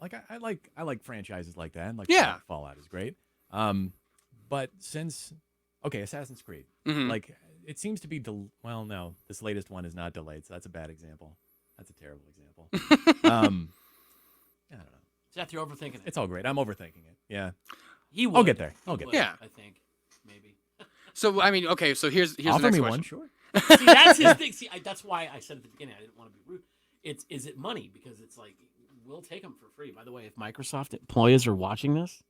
like I like franchises like that. Like Yeah. Fallout is great. But since Assassin's Creed, Mhm. like it seems to be well, no, this latest one is not delayed, so that's a bad example. That's a terrible example. I don't know. Seth, you're overthinking it. It's all great. I'm overthinking it. Yeah. He would. I'll get there. I'll He get would, there. Yeah. I think maybe. So I mean, okay, so here's the Offer next me question. one, sure. See, that's his thing. See, that's why I said at the beginning I didn't want to be rude. Is it money? Because it's like we'll take them for free. By the way, if Microsoft employees are watching this,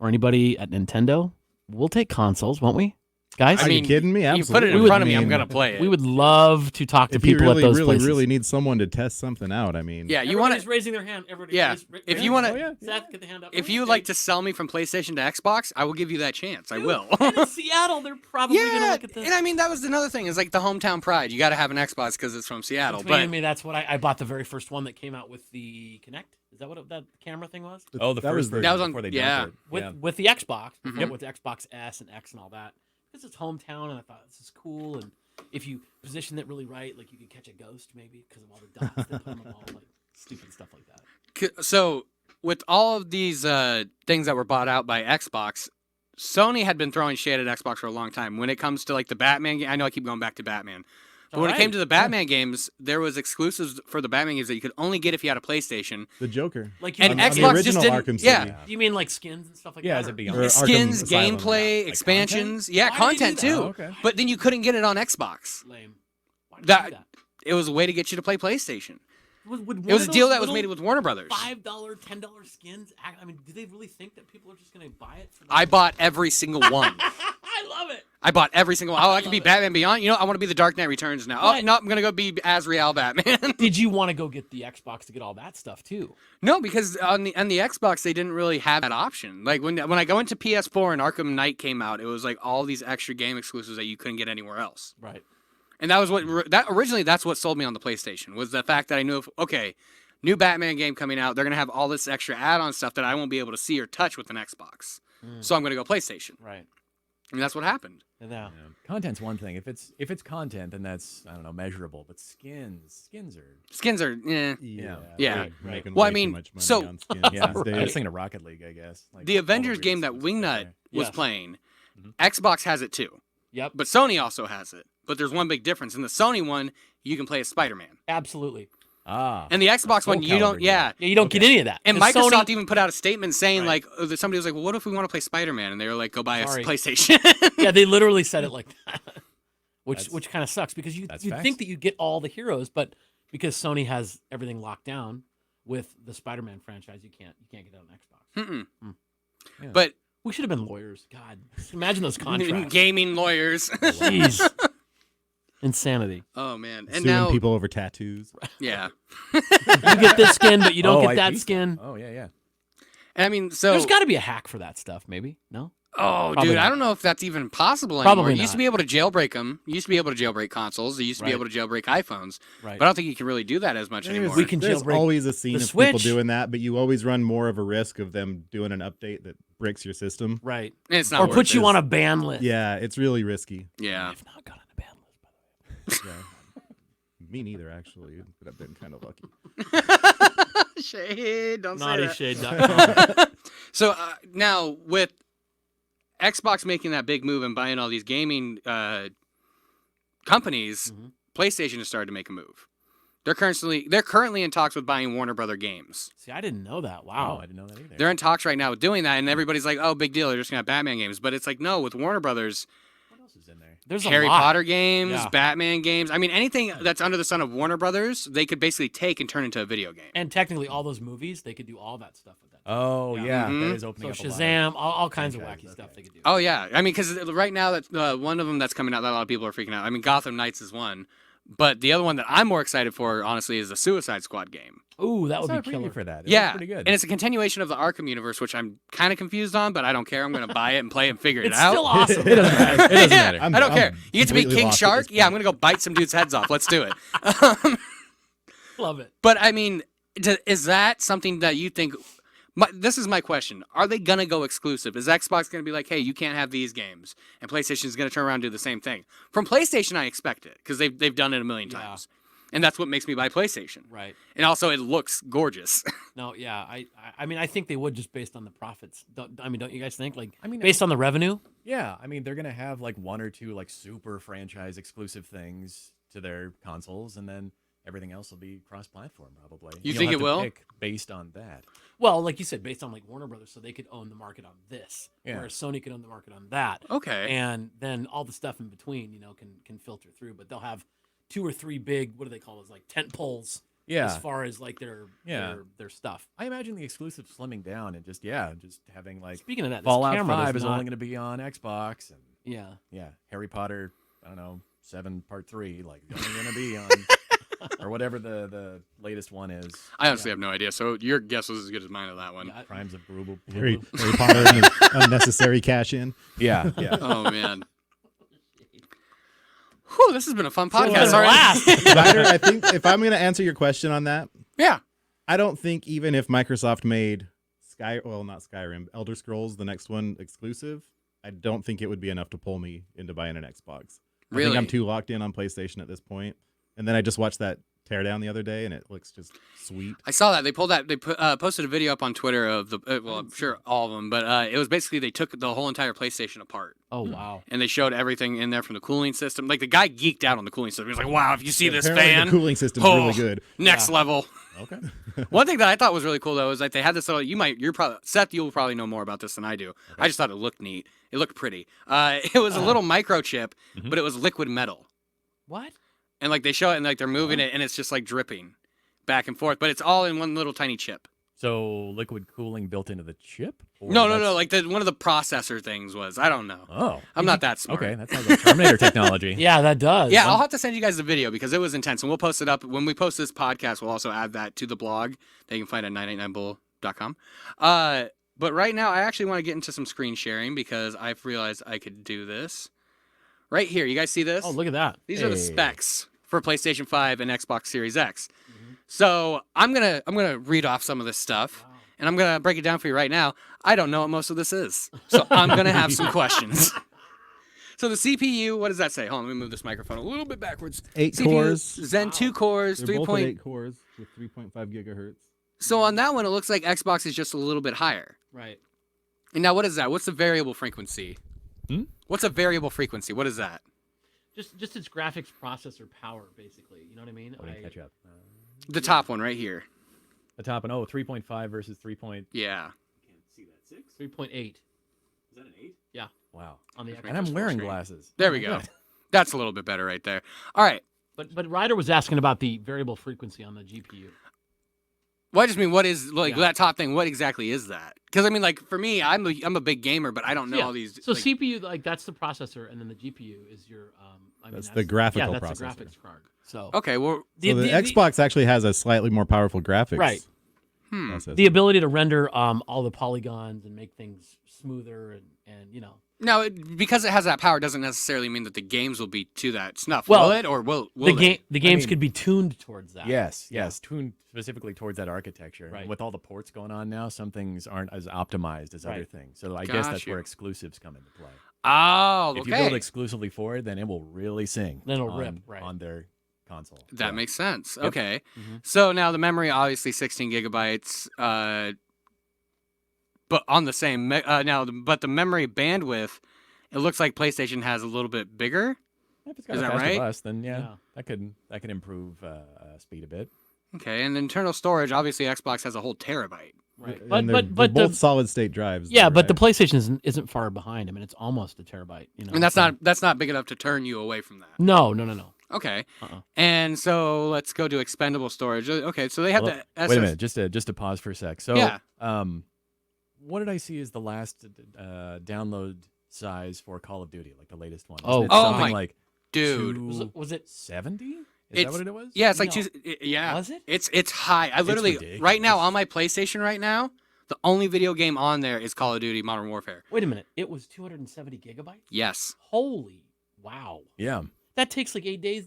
or anybody at Nintendo, we'll take consoles, won't we, guys? Are you kidding me? You put it Absolutely. in front of me, I'm I mean, gonna play it. We would love to talk to If you people really, at those really, places. really need someone to test something out, I mean, Yeah, you want Everybody's raising their hand. Everybody, Yeah. If you wanna- Oh, yeah. Seth, get the hand up. If you would like to sell me from PlayStation to Xbox, I will give you that chance. I will. And in Seattle, they're probably gonna Yeah, look at this. and I mean that was another thing. Is like the hometown pride. You got to have an Xbox because it's from Seattle. Between But me, that's what I bought the very first one that came out with the Kinect. Is that what that camera thing was? Oh, the that first was the- version That was on- before they yeah. dumped it. With Yeah. with the Xbox, Mhm. with the Xbox S and X and all that. Because it's hometown, and I thought this is cool. And if you position it really right, like you could catch a ghost maybe because of all the dots they put on the wall, like stupid stuff like that. so with all of these things that were bought out by Xbox, Sony had been throwing shade at Xbox for a long time. When it comes to like the Batman game, I know I keep going back to Batman. But when it came Alright. to the Batman games, there was exclusives for the Batman games that you could only get if you had a PlayStation. the Joker. Like you And mean- On the Xbox just original didn't. Arkham Yeah, City. Do you mean like skins and stuff like Yeah, that? as a or- Beyond. Or Arkham skins, Asylum. gameplay, Like expansions. Yeah, Why did they do content that? too. Oh, okay. But then you couldn't get it on Xbox. Lame. Why did That- you do that? It was a way to get you to play PlayStation. It was a deal that was made with Warner Brothers. $5, $10 skins. I mean, do they really think that people are just going to buy it? For I bought every single one. I love it. I bought every single one. Oh, I can be Batman Beyond. You know, I want to be the Dark Knight Returns now. What? Oh, no, I'm going to go be Azrael Batman. Did you want to go get the Xbox to get all that stuff too? No, because on the Xbox, they didn't really have that option. Like, when I go into PS4 and Arkham Knight came out, it was like all these extra game exclusives that you couldn't get anywhere else. Right. And that was originally that's what sold me on the PlayStation, was the fact that I knew, okay, new Batman game coming out, they're going to have all this extra add-on stuff that I won't be able to see or touch with an Xbox. So I'm going to go PlayStation. Right. And that's what happened. Yeah. Yeah. Content's one thing. If it's content, then that's, I don't know, measurable. But skins are Yeah. We're making Well, way I mean, too much money so- on skins yeah. these I was days. thinking of Rocket League, I guess. Like The all Avengers weird game that stuff Wingnut there. was Yes. playing, Mhm. Xbox has it too. Yep. But Sony also has it. But there's one big difference. In the Sony one, you can play as Spider-Man. Absolutely. And the Xbox Full one, you don't. calendar Yeah. Yeah, you don't get any of that. And 'Cause Microsoft Sony, even put out a statement saying, Right. like, somebody was like, well, what if we want to play Spider-Man? And they were like, go buy a Sorry. PlayStation. yeah, they literally said it like that, That's- which kind of sucks because you'd that's think facts. that you get all the heroes, but because Sony has everything locked down with the Spider-Man franchise, you can't get it on Xbox. Mm-mm. Yeah. But We should have been lawyers. God, imagine those contracts. gaming lawyers. Jeez, insanity. Oh, man. And Suing now, people over tattoos. yeah. You get this skin, but you don't Oh, get that IP skin. stuff. Oh yeah. And I mean, so. There's got to be a hack for that stuff, maybe. No. Oh, Probably dude, not. I don't know if that's even possible Probably anymore. You used to not. be able to jailbreak them. You used to be able to jailbreak consoles. You used to be Right. able to jailbreak iPhones. Right. But I don't think you can really do that as much anymore. We can There's jailbreak always a scene the of people Switch. doing that, but you always run more of a risk of them doing an update that bricks your system. Right. And it's not Or worth put you it. on a ban list. Yeah, it's really risky. Yeah. I've not got on a ban list, by the way. Yeah. Me neither, actually, but I've been kind of lucky. Shade, don't say that. Naughtyshade.com. So now with Xbox making that big move and buying all these gaming companies, Mhm. PlayStation has started to make a move. They're currently in talks with buying Warner Brother Games. See, I didn't know that. Oh, Wow. I didn't know that either. They're in talks right now with doing that, and everybody's like, "Oh, big deal! They're just gonna have Batman games." But it's like, no, with Warner Brothers, What else is in there? There's a Harry lot. Potter games, Yeah. Batman games. I mean, anything that's under the sun of Warner Brothers, they could basically take and turn into a video game. And technically, all those movies, they could do all that stuff with that. Oh Yeah. yeah, Mhm. that is opening So up a lot. Shazam, all kinds of franchises, wacky stuff okay. they could do. Oh yeah, I mean, because right now that one of them that's coming out that a lot of people are freaking out. I mean, Gotham Knights is one, but the other one that I'm more excited for, honestly, is the Suicide Squad game. Ooh, that I would saw a be preview killer. for that. It Yeah, looks pretty good. and it's a continuation of the Arkham universe, which I'm kind of confused on, but I don't care. I'm going to buy it and play it and figure it It's out. still awesome. It doesn't matter. It doesn't matter. I don't care. I'm You get to be completely King lost at Shark? this Yeah, I'm point. going to go bite some dudes' heads off. Let's do it. Love it. But I mean, is that something that you think? This is my question: are they gonna go exclusive? Is Xbox gonna be like, "Hey, you can't have these games," and PlayStation's gonna turn around and do the same thing? From PlayStation, I expect it because they've done it a million Yeah. times, and that's what makes me buy PlayStation. Right. And also, it looks gorgeous. No, yeah. I mean, I think they would just based on the profits. Don't you guys think? Like, I mean, based on the revenue? Yeah, I mean, they're gonna have like one or two like super franchise exclusive things to their consoles, and then everything else will be cross-platform probably. You You'll think have it to will? pick based on that. Well, like you said, based on like Warner Brothers, so they could own the market on this, Yeah. whereas Sony could own the market on that, Okay. and then all the stuff in between, can filter through. But they'll have 2 or 3 big, what do they call those, like tent poles, Yeah, as far as like their stuff. I imagine the exclusive slimming down and just having like Speaking of that, this Fallout camera 5 does is not- only gonna be on Xbox, and Yeah. Harry Potter, I don't know, 7 Part 3, like only gonna be on or whatever the latest one is. I honestly have no idea. So your guess was as good as mine on that one. Yeah, Crimes of Brutal. Harry Potter and his unnecessary cash in. Yeah, yeah. Oh man. Whew, this has been a fun podcast. Better Sorry. last. Ryder, I think if I'm going to answer your question on that, Yeah. I don't think even if Microsoft made not Skyrim, Elder Scrolls, the next one exclusive, I don't think it would be enough to pull me into buying an Xbox. I Really? think I'm too locked in on PlayStation at this point. And then I just watched that teardown the other day, and it looks just sweet. I saw that they pulled that. They posted a video up on Twitter of the. Well, I'm sure all of them, but it was basically they took the whole entire PlayStation apart Oh wow. and they showed everything in there from the cooling system. Like the guy geeked out on the cooling system. He was like, "Wow, if you see this Apparently fan, the cooling system's Oh. really good. next level." Okay. One thing that I thought was really cool though is that they had this little. You're probably Seth. You'll probably know more about this than I do. I just thought it looked neat. It looked pretty. It was a little microchip, but it was liquid metal. What? And like they show it and like they're moving it and it's just like dripping. back and forth, but it's all in one little tiny chip. So liquid cooling built into the chip? Or No. that's- Like one of the processor things was. I don't know. Oh. I'm not that smart. Okay, that sounds like Terminator technology. Yeah, that does. Yeah, I'll have to send you guys the video because it was intense, and we'll post it up. When we post this podcast, we'll also add that to the blog that you can find at 989bull.com. But right now, I actually want to get into some screen sharing because I've realized I could do this. Right here, you guys see this? Oh, look at that. These are the Hey. specs for PlayStation 5 and Xbox Series X. So I'm gonna read off some of this stuff, and I'm gonna break it down for you right now. I don't know what most of this is, so I'm gonna have some questions. So the CPU, what does that say? Hold on, let me move this microphone a little bit backwards. 8 CPU, cores. Zen 2 cores, They're 3. both at 8 cores with 3.5 gigahertz. So on that one, it looks like Xbox is just a little bit higher. Right. And now, what is that? What's the variable frequency? What's a variable frequency? What is that? Just its graphics processor power, basically. You know what I mean? I didn't catch up. The top one right here. The top and 3.5 versus 3. Yeah. Can't see that 6. 3.8. Is that an 8? Yeah. Wow. On the Make And this I'm full wearing screen. glasses. There we go. That's a little bit better right there. All right. But Ryder was asking about the variable frequency on the GPU. Well, I just mean, what is like Yeah. that top thing? What exactly is that? Because I mean, like for me, I'm a big gamer, but I don't know Yeah. all these. So like, CPU, like that's the processor, and then the GPU is your. That's the graphical yeah, that's processor. the graphics card. So Okay, well, So the Xbox actually has a slightly more powerful graphics. Right. processor. the ability to render all the polygons and make things smoother and you know. now because it has that power doesn't necessarily mean that the games will be to that snuff. Well, will it or will The they? games mean- could be tuned towards that. Yes, tuned specifically towards that architecture. Right. And with all the ports going on now, some things aren't as optimized as other Right. things. So I guess Got that's where you. exclusives come into play. Oh, If you build okay. exclusively for it, then it will really sing. Then it'll on, rip, right. on their console. That Yeah. makes sense. Yep. Okay. Mhm. So now the memory, obviously 16 gigabytes, but on the same, but the memory bandwidth, it looks like PlayStation has a little bit bigger. If it's got Is a that faster right? bus, then yeah, Yeah. that could improve speed a bit. Okay. And internal storage, obviously Xbox has a whole terabyte. Right. And But they're the both solid state drives. yeah, though, but the right? PlayStation isn't far behind. I mean, it's almost a terabyte. You know, And that's so- not big enough to turn you away from that. No. Okay. Uh-uh. And so let's go to expendable storage. Okay. So they have Well, the SS. Wait a minute, just to pause for a sec. So, Yeah. what did I see as the last download size for Call of Duty, like the latest one? Oh. Isn't it Oh something my- like Dude. Was it? 270? Is It's- that what it was? Yeah, it's like No. yeah. Was it? It's high. I literally ridiculous. right now on my PlayStation right now, the only video game on there is Call of Duty Modern Warfare. Wait a minute. It was 270 gigabytes. Yes. Holy wow! Yeah. That takes like 8 days.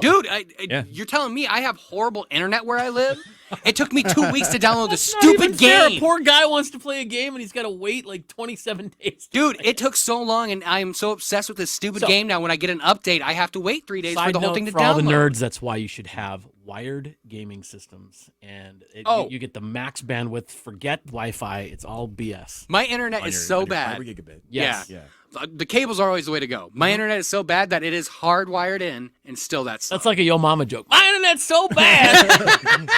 Dude, Yeah. you're telling me I have horrible internet where I live? It took me 2 weeks to download the That's not even stupid fair. A game. poor guy wants to play a game and he's got to wait like 27 days. to Dude, play it took so long, and I am so obsessed with this stupid So- game now. When I get an update, I have to wait 3 days for Side the whole note thing to for all the download. nerds, that's why you should have wired gaming systems, and Oh. you get the max bandwidth. Forget Wi-Fi; it's all BS. My internet is so bad. Fiber gigabit. Yes. Yeah. The cables are always the way to go. My internet is so bad that it is hardwired in, and still that's That's like a Yo Mama joke. My internet's so bad.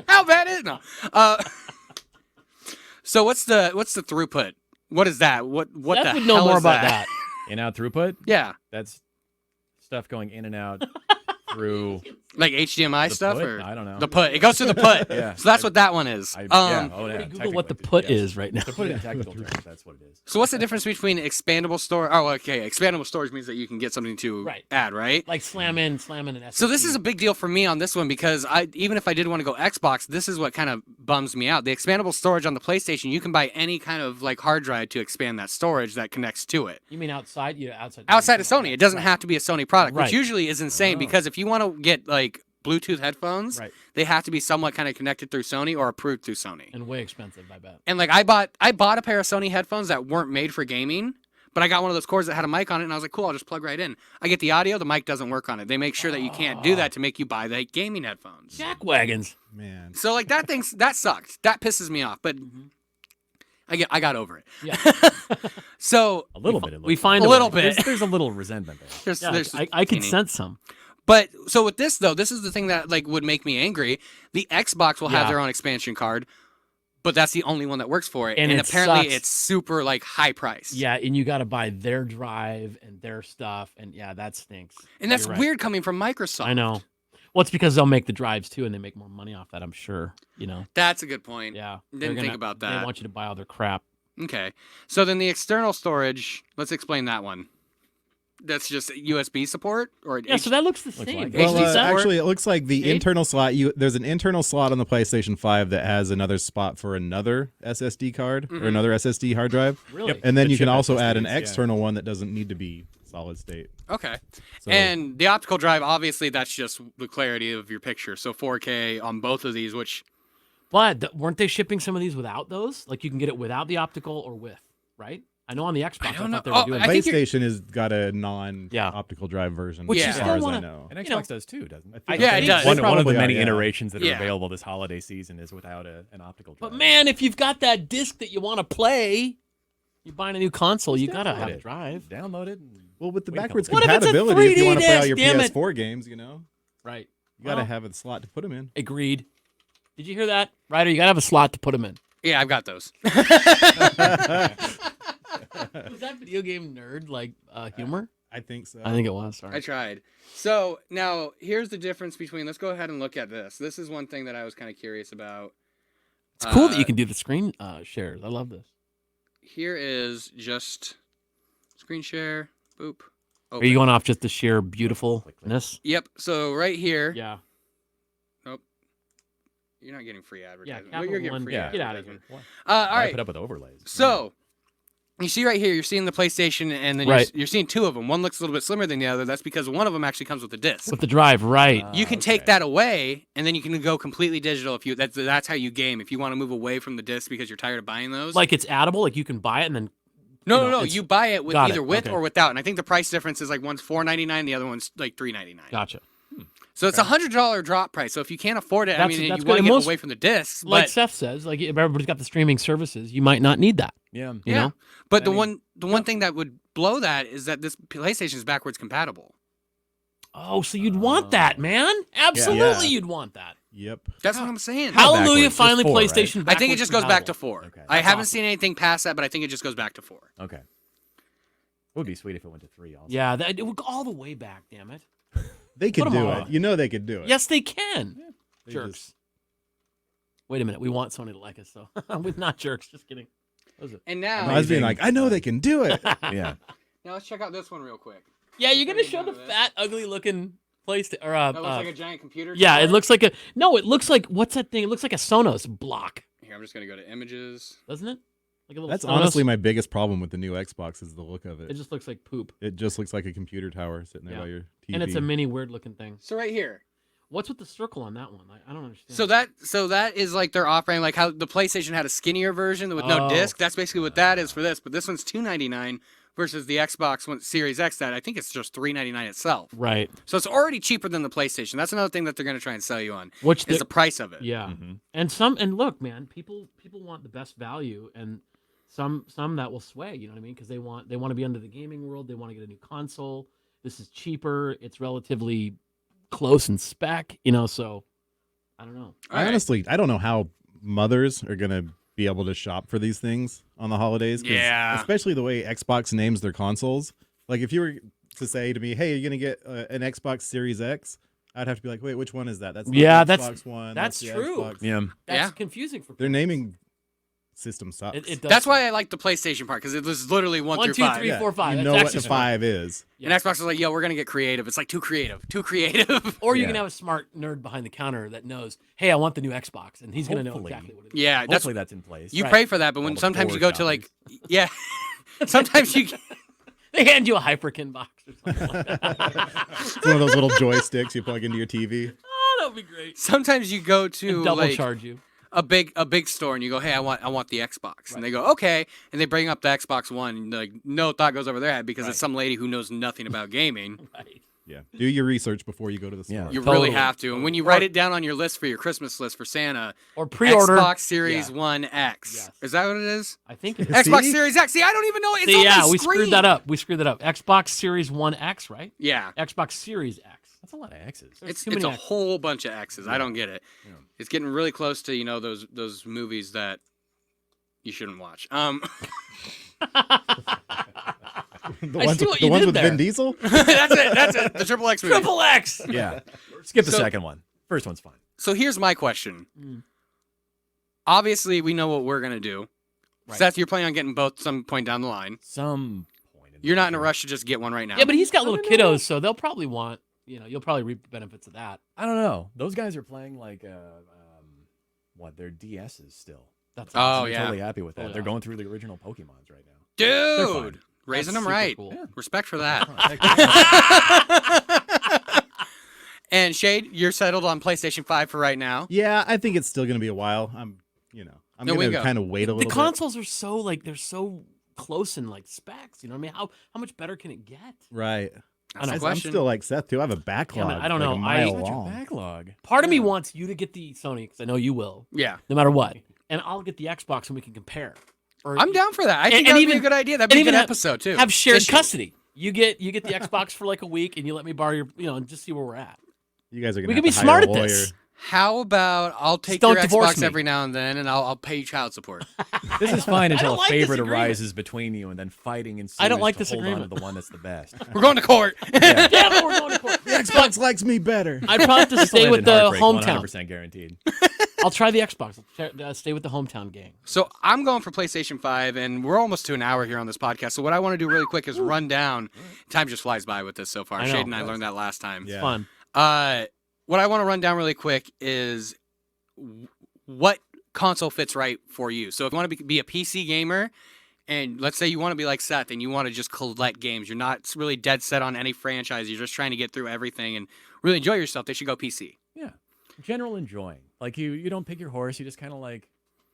how bad is it? No. So what's the throughput? What is that? What Seth the would know hell more is about that? In-out throughput. Yeah, That's stuff going in and out through like HDMI the stuff put? or I don't know. the put. It goes to the put. Yeah. So that's what that one is. Yeah. Um, Oh, yeah. Everybody Google what the technically, put yes. is right now. To put it in technical terms, that's what it is. So what's the difference between expandable storage? Oh, okay. Expandable storage means that you can get something to Right. add, right? Like slam in an SSD. So this is a big deal for me on this one because even if I did want to go Xbox, this is what kind of bums me out. The expandable storage on the PlayStation, you can buy any kind of like hard drive to expand that storage that connects to it. You mean outside? Yeah, outside. Outside of Sony, it doesn't Right. have to be a Sony product, Right. which usually is insane Oh. because if you want to get like Bluetooth headphones, Right. they have to be somewhat kind of connected through Sony or approved through Sony. And way expensive, I bet. And like I bought a pair of Sony headphones that weren't made for gaming, but I got one of those cords that had a mic on it, and I was like, cool, I'll just plug right in. I get the audio, the mic doesn't work on it. They make sure that you can't do that to make you buy the gaming headphones. Jack wagons. Man. So like that sucked. That pisses me off, but I got over it. Yeah. So A little bit. It We looks find A like. little There's- bit. There's a little resentment there. there's Yeah, I can teeny. sense some. But so with this though, this is the thing that like would make me angry. The Xbox will have Yeah. their own expansion card, but that's the only one that works for it. And And it apparently sucks. it's super like high priced. Yeah, and you got to buy their drive and their stuff, and yeah, that stinks. And that's You're right. weird coming from Microsoft. I know. Well, it's because they'll make the drives too, and they make more money off that. I'm sure. You know. That's a good point. Yeah. Didn't think about that. They want you to buy all their crap. Okay. So then the external storage, let's explain that one. That's just USB support or Yeah, so that looks the Looks same. like it. Well, HD support? actually, it looks like the Shade? internal slot. There's an internal slot on the PlayStation 5 that has another spot for another SSD card or another SSD hard drive, Really? Yep. and then The you can chip also add an SSDs, yeah. external one that doesn't need to be solid state. Okay. So, And the optical drive, obviously, that's just the clarity of your picture. So 4K on both of these, which But weren't they shipping some of these without those? Like you can get it without the optical or with, right? I know on the Xbox, I don't know. thought they were Oh, doing I that. think you're- PlayStation has got a non-optical drive version, Which you as still far as I wanna- know. And Xbox You know, does too, doesn't it? I Yeah, it think does. One they of the probably many are, yeah. iterations that are Yeah. available this holiday season is without an optical drive. But man, if you've got that disc that you want to play, you're buying a new console, you gotta download have a it. drive. Download it. And Well, with the wait a backwards couple What if it's a compatibility, if you want to play all 3D your disc, damn it? PS4 games, you Right. got to Well, have a slot to put them in. Agreed. Did you hear that, Ryder? You gotta have a slot to put them in. yeah, I've got those. Was that video game nerd like humor? I think so. I think it was. I Sorry. tried. So now here's the difference between. Let's go ahead and look at this. This is one thing that I was kind of curious about. It's cool that you can do the screen shares. I love this. Here is just screen share. Boop. Are Open. you going off just the sheer beautifulness? Yep. So right here. Yeah. You're not getting free advertising. Yeah. Well, Capital you're getting One. free Yeah. Get out of advertisement. here. All I right. put up with overlays. So you see right here, you're seeing the PlayStation, and then Right. you're seeing two of them. One looks a little bit slimmer than the other. That's because one of them actually comes with a disc. With the drive, right? You can okay. take that away, and then you can go completely digital. If you that's how you game. If you want to move away from the disc because you're tired of buying those. Like it's addable. Like you can buy it and then. no, it's- you buy it with got either it, with okay. or without. And I think the price difference is like one's $4.99, the other one's like $3.99. Gotcha. So it's $100 drop price. So if you can't afford it, I That's mean, good. you want to And get most- away from the discs. Like But Seth says, like if everybody's got the streaming services, you might not need that. Yeah. You yeah, know? but I the mean- one thing that would blow that is that this PlayStation is backwards compatible. Oh, so you'd want that, man? Absolutely, Yeah. you'd want that. Yep. That's what I'm saying. How Hallelujah! backwards? Finally, Just 4, right? PlayStation. I think it just goes back to compatible. 4. Okay. I That's haven't awesome. seen anything past that, but I think it just goes back to 4. Okay. It would be sweet if it went to 3 also. Yeah, it would go all the way back. Damn it! They could Put 'em do on. it. You know they could do it. Yes, they can. They Jerks. just- Wait a minute. We want Sony to like us, though. We're not jerks. Just kidding. What was it? And now, I was being Amazing. like, I know they can do it. Yeah. now let's check out this one real quick. Yeah, you're gonna Bring it show down the a bit. fat, ugly-looking PlayStation or That looks like a giant computer. yeah, it display. looks like a no. It looks like what's that thing? It looks like a Sonos block, Here, I'm just gonna go to images. doesn't it? Like a little. That's Sonos. honestly my biggest problem with the new Xbox is the look of It it. just looks like poop, It just looks like a computer tower sitting there Yeah. by your TV. and it's a mini weird-looking thing. So right here. What's with the circle on that one? I don't understand. So that is like they're offering like how the PlayStation had a skinnier version with no Oh. disc. That's basically what that is for this. But this one's $299 versus the Xbox One Series X that I think it's just $399 itself. right, So it's already cheaper than the PlayStation. That's another thing that they're going to try and sell you on which is the price of it. yeah, Mhm. and look, man, people want the best value, and some that will sway. You know what I mean? Because they want to be under the gaming world. They want to get a new console. This is cheaper. It's relatively close in spec. You know, so I don't know. All right. Honestly, I don't know how mothers are gonna be able to shop for these things on the holidays. 'Cause Yeah. especially the way Xbox names their consoles. Like if you were to say to me, "Hey, you're gonna get an Xbox Series X," I'd have to be like, "Wait, which one is that?" That's not Yeah, the that's- Xbox One. that's the true. Xbox." Yeah. That's Yeah. confusing for Their people. naming system sucks. It does. That's why I like the PlayStation part because it was literally 1 1, through 2, 5. 3, 4, 5. You That's know what actually the smart. 5 is. And Xbox is like, yo, we're going to get creative. It's like too creative. Too creative. Or you Yeah. can have a smart nerd behind the counter that knows, hey, I want the new Xbox, and he's going to know Hopefully. exactly what it is. Yeah, that's Hopefully that's in place. you Right. pray for that, but All when the sometimes you poor go to like, copies. yeah, sometimes you They hand you a Hyperkin box or something like that. It's one of those little joysticks you plug into your TV. Oh, that would be great. sometimes you go And to double like charge you. a big store and you go, hey, I want the Xbox, and they go, okay, and they bring up the Xbox One, and like no thought goes over their head because Right. it's some lady who knows nothing about gaming. Right. Yeah. Do your research before you go to the store. Yeah. You Totally. really have to, and when you write it down on your list for your Christmas list for Santa, Or pre-order. Xbox Series Yeah. One X. Yes. Is that what it is? I think it's. Xbox See? Series X. See, I don't even know. It's See, on yeah, my we screen. screwed that up. Xbox Series 1X, right? Yeah. Xbox Series X. That's a lot of X's. There's It's too a many X's. whole bunch of X's. I don't get it. Yeah. It's getting really close to those movies that you shouldn't watch. The I ones, see what the you ones did with there. Vin Diesel? That's it. The Triple X movie. Triple X. Yeah. Skip the So- second one. First one's fine. So here's my question. Mm. Obviously, we know what we're gonna do. Right. Seth, you're planning on getting both some point down the line. Some point. You're not in a rush to just get one right now. Yeah, but he's got little don't know. kiddos, so they'll probably want. You'll probably reap the benefits of that. I don't know. Those guys are playing like what? Their DSs still. That's Oh, awesome. I'm yeah. totally happy with that. Oh, They're yeah. going through the original Pokemons right now. dude, raising That's them super right. cool. Yeah. Respect for that. Heck And Shade, you're settled on PlayStation 5 for right now. Yeah, I think it's still gonna be a while. I'm There we gonna go. kind of wait a The little bit. consoles are so they're so close in specs. You know what I mean? How much better can it get? Right. That's the I'm question. still like Seth too. I have a backlog. I don't like know. A mile What's your long. backlog? Part of me wants you to get the Sony because I know you will, Yeah, no matter what, and I'll get the Xbox and we can compare. Or I'm down for that. I think and that would be even- a good idea. That'd be a and good even episode too. have shared Issue. custody. You get the Xbox for like a week, and you let me borrow your, and just see where we're at. You guys are gonna. We have can be to hire smart a at lawyer. this. How about I'll take don't your divorce Xbox me. every now and then, and I'll pay you child support. This is fine I until don't a like favorite this agreement. arises between you, and then fighting ensues I don't like to this hold on to agreement. the one that's the best. We're going to court. Yeah. Damn it, we're going to court. The Xbox likes me better. I'd probably have to This'll stay end with in the heartbreak, hometown. 100% guaranteed. I'll try the Xbox. I'll stay with the hometown gang. So I'm going for PlayStation 5, and we're almost to an hour here on this podcast. So what I want to do really quick is run down. Time just flies by with this so far. I know. Shade and I learned that last time. Yeah. Fun. What I want to run down really quick is what console fits right for you. So if you want to be a PC gamer, and let's say you want to be like Seth and you want to just collect games, you're not really dead set on any franchise, you're just trying to get through everything and really enjoy yourself, they should go PC. Yeah. General enjoying. Like you don't pick your horse. You just kind of like